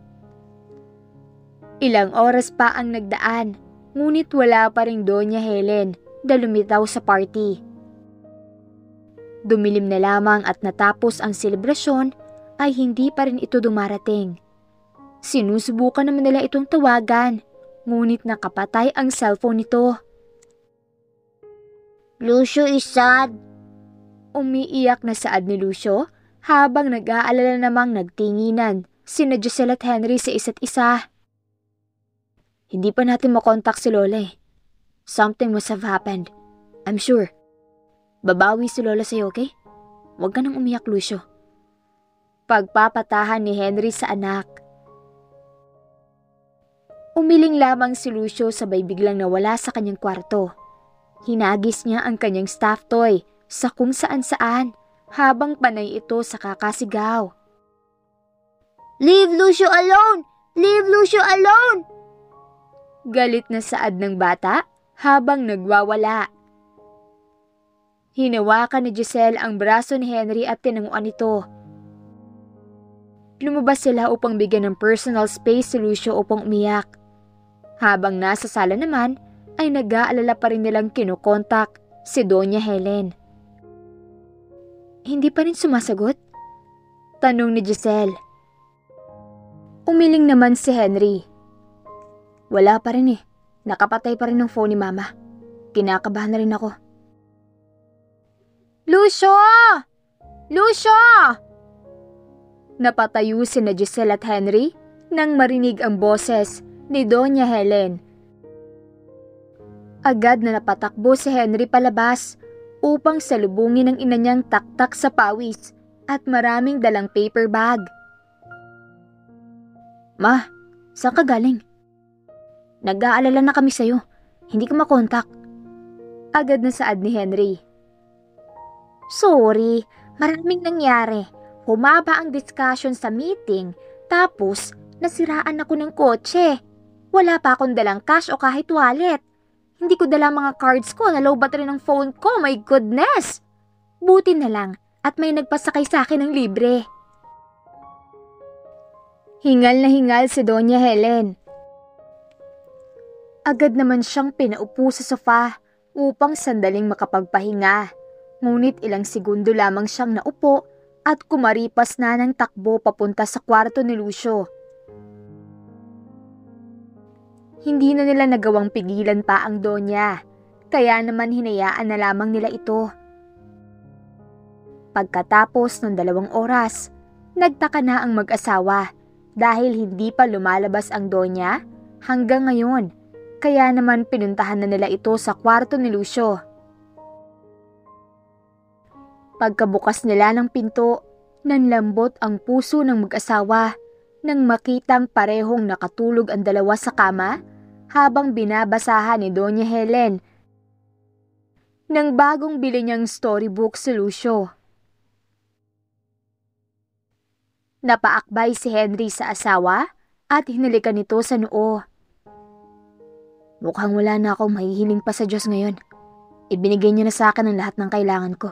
Ilang oras pa ang nagdaan, ngunit wala pa ring Doña Helen na lumitaw sa party. Dumilim na lamang at natapos ang selebrasyon ay hindi pa rin ito dumarating. Sinusubukan naman nila itong tawagan, ngunit nakapatay ang cellphone nito. "Lucio is sad." Umiiyak na saad ni Lucio habang nag-aalala namang nagtinginan sina Giselle at Henry sa isa't isa. "Hindi pa natin makontak si Lola eh. Something must have happened. I'm sure. Babawi si Lola sa'yo, okay? Huwag ka nang umiyak, Lucio." Pagpapatahan ni Henry sa anak. Umiling lamang si Lucio sabay biglang nawala sa kanyang kwarto. Hinagis niya ang kanyang stuffed toy sa kung saan-saan habang panay ito sa kakasigaw. "Leave Lucio alone! Leave Lucio alone!" Galit na saad ng bata habang nagwawala. Hinawakan ni Giselle ang braso ni Henry at tinanguan ito. Lumabas sila upang bigyan ng personal space si Lucio upang umiyak. Habang nasa sala naman, ay nag-aalala pa rin nilang kinokontak si Doña Helen. "Hindi pa rin sumasagot?" tanong ni Giselle. Umiling naman si Henry. "Wala pa rin eh. Nakapatay pa rin ng phone ni Mama. Kinakabahan na rin ako." "Lucio! Lucio!" Napatayo sina Giselle at Henry nang marinig ang boses ni Doña Helen. Agad na napatakbo si Henry palabas upang salubungin ang ina niyang taktak sa pawis at maraming dalang paper bag. "Ma, saan ka galing? Nag-aalala na kami sa'yo. Hindi ka makontak." Agad na saad ni Henry. "Sorry, maraming nangyari. Humaba ang discussion sa meeting, tapos nasiraan ako ng kotse. Wala pa akong dalang cash o kahit wallet. Hindi ko dala mga cards ko, na low battery ng phone ko, my goodness! Buti na lang at may nagpasakay sa akin ng libre." Hingal na hingal si Doña Helen. Agad naman siyang pinaupo sa sofa upang sandaling makapagpahinga. Ngunit ilang segundo lamang siyang naupo at kumaripas na ng takbo papunta sa kwarto ni Lucio. Hindi na nila nagawang pigilan pa ang Donya, kaya naman hinayaan na lamang nila ito. Pagkatapos ng 2 oras, nagtaka na ang mag-asawa dahil hindi pa lumalabas ang Donya hanggang ngayon, kaya naman pinuntahan na nila ito sa kwarto ni Lucio. Pagkabukas nila ng pinto, nanlambot ang puso ng mag-asawa nang makitang parehong nakatulog ang dalawa sa kama habang binabasahan ni Doña Helen ng bagong bili niyang storybook si Lucio. Napaakbay si Henry sa asawa at hinalikan nito sa noo. Mukhang wala na akong mahihiling pa sa Diyos ngayon. Ibinigay niya na sa akin ang lahat ng kailangan ko.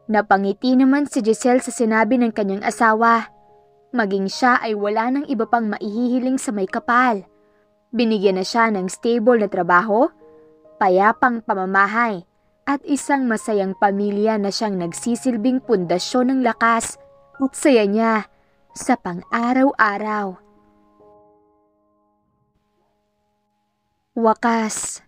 Napangiti naman si Giselle sa sinabi ng kanyang asawa. Maging siya ay wala ng iba pang maihihiling sa may kapal. Binigyan na siya ng stable na trabaho, payapang pamamahay, at isang masayang pamilya na siyang nagsisilbing pundasyon ng lakas at saya niya sa pang-araw-araw. Wakas.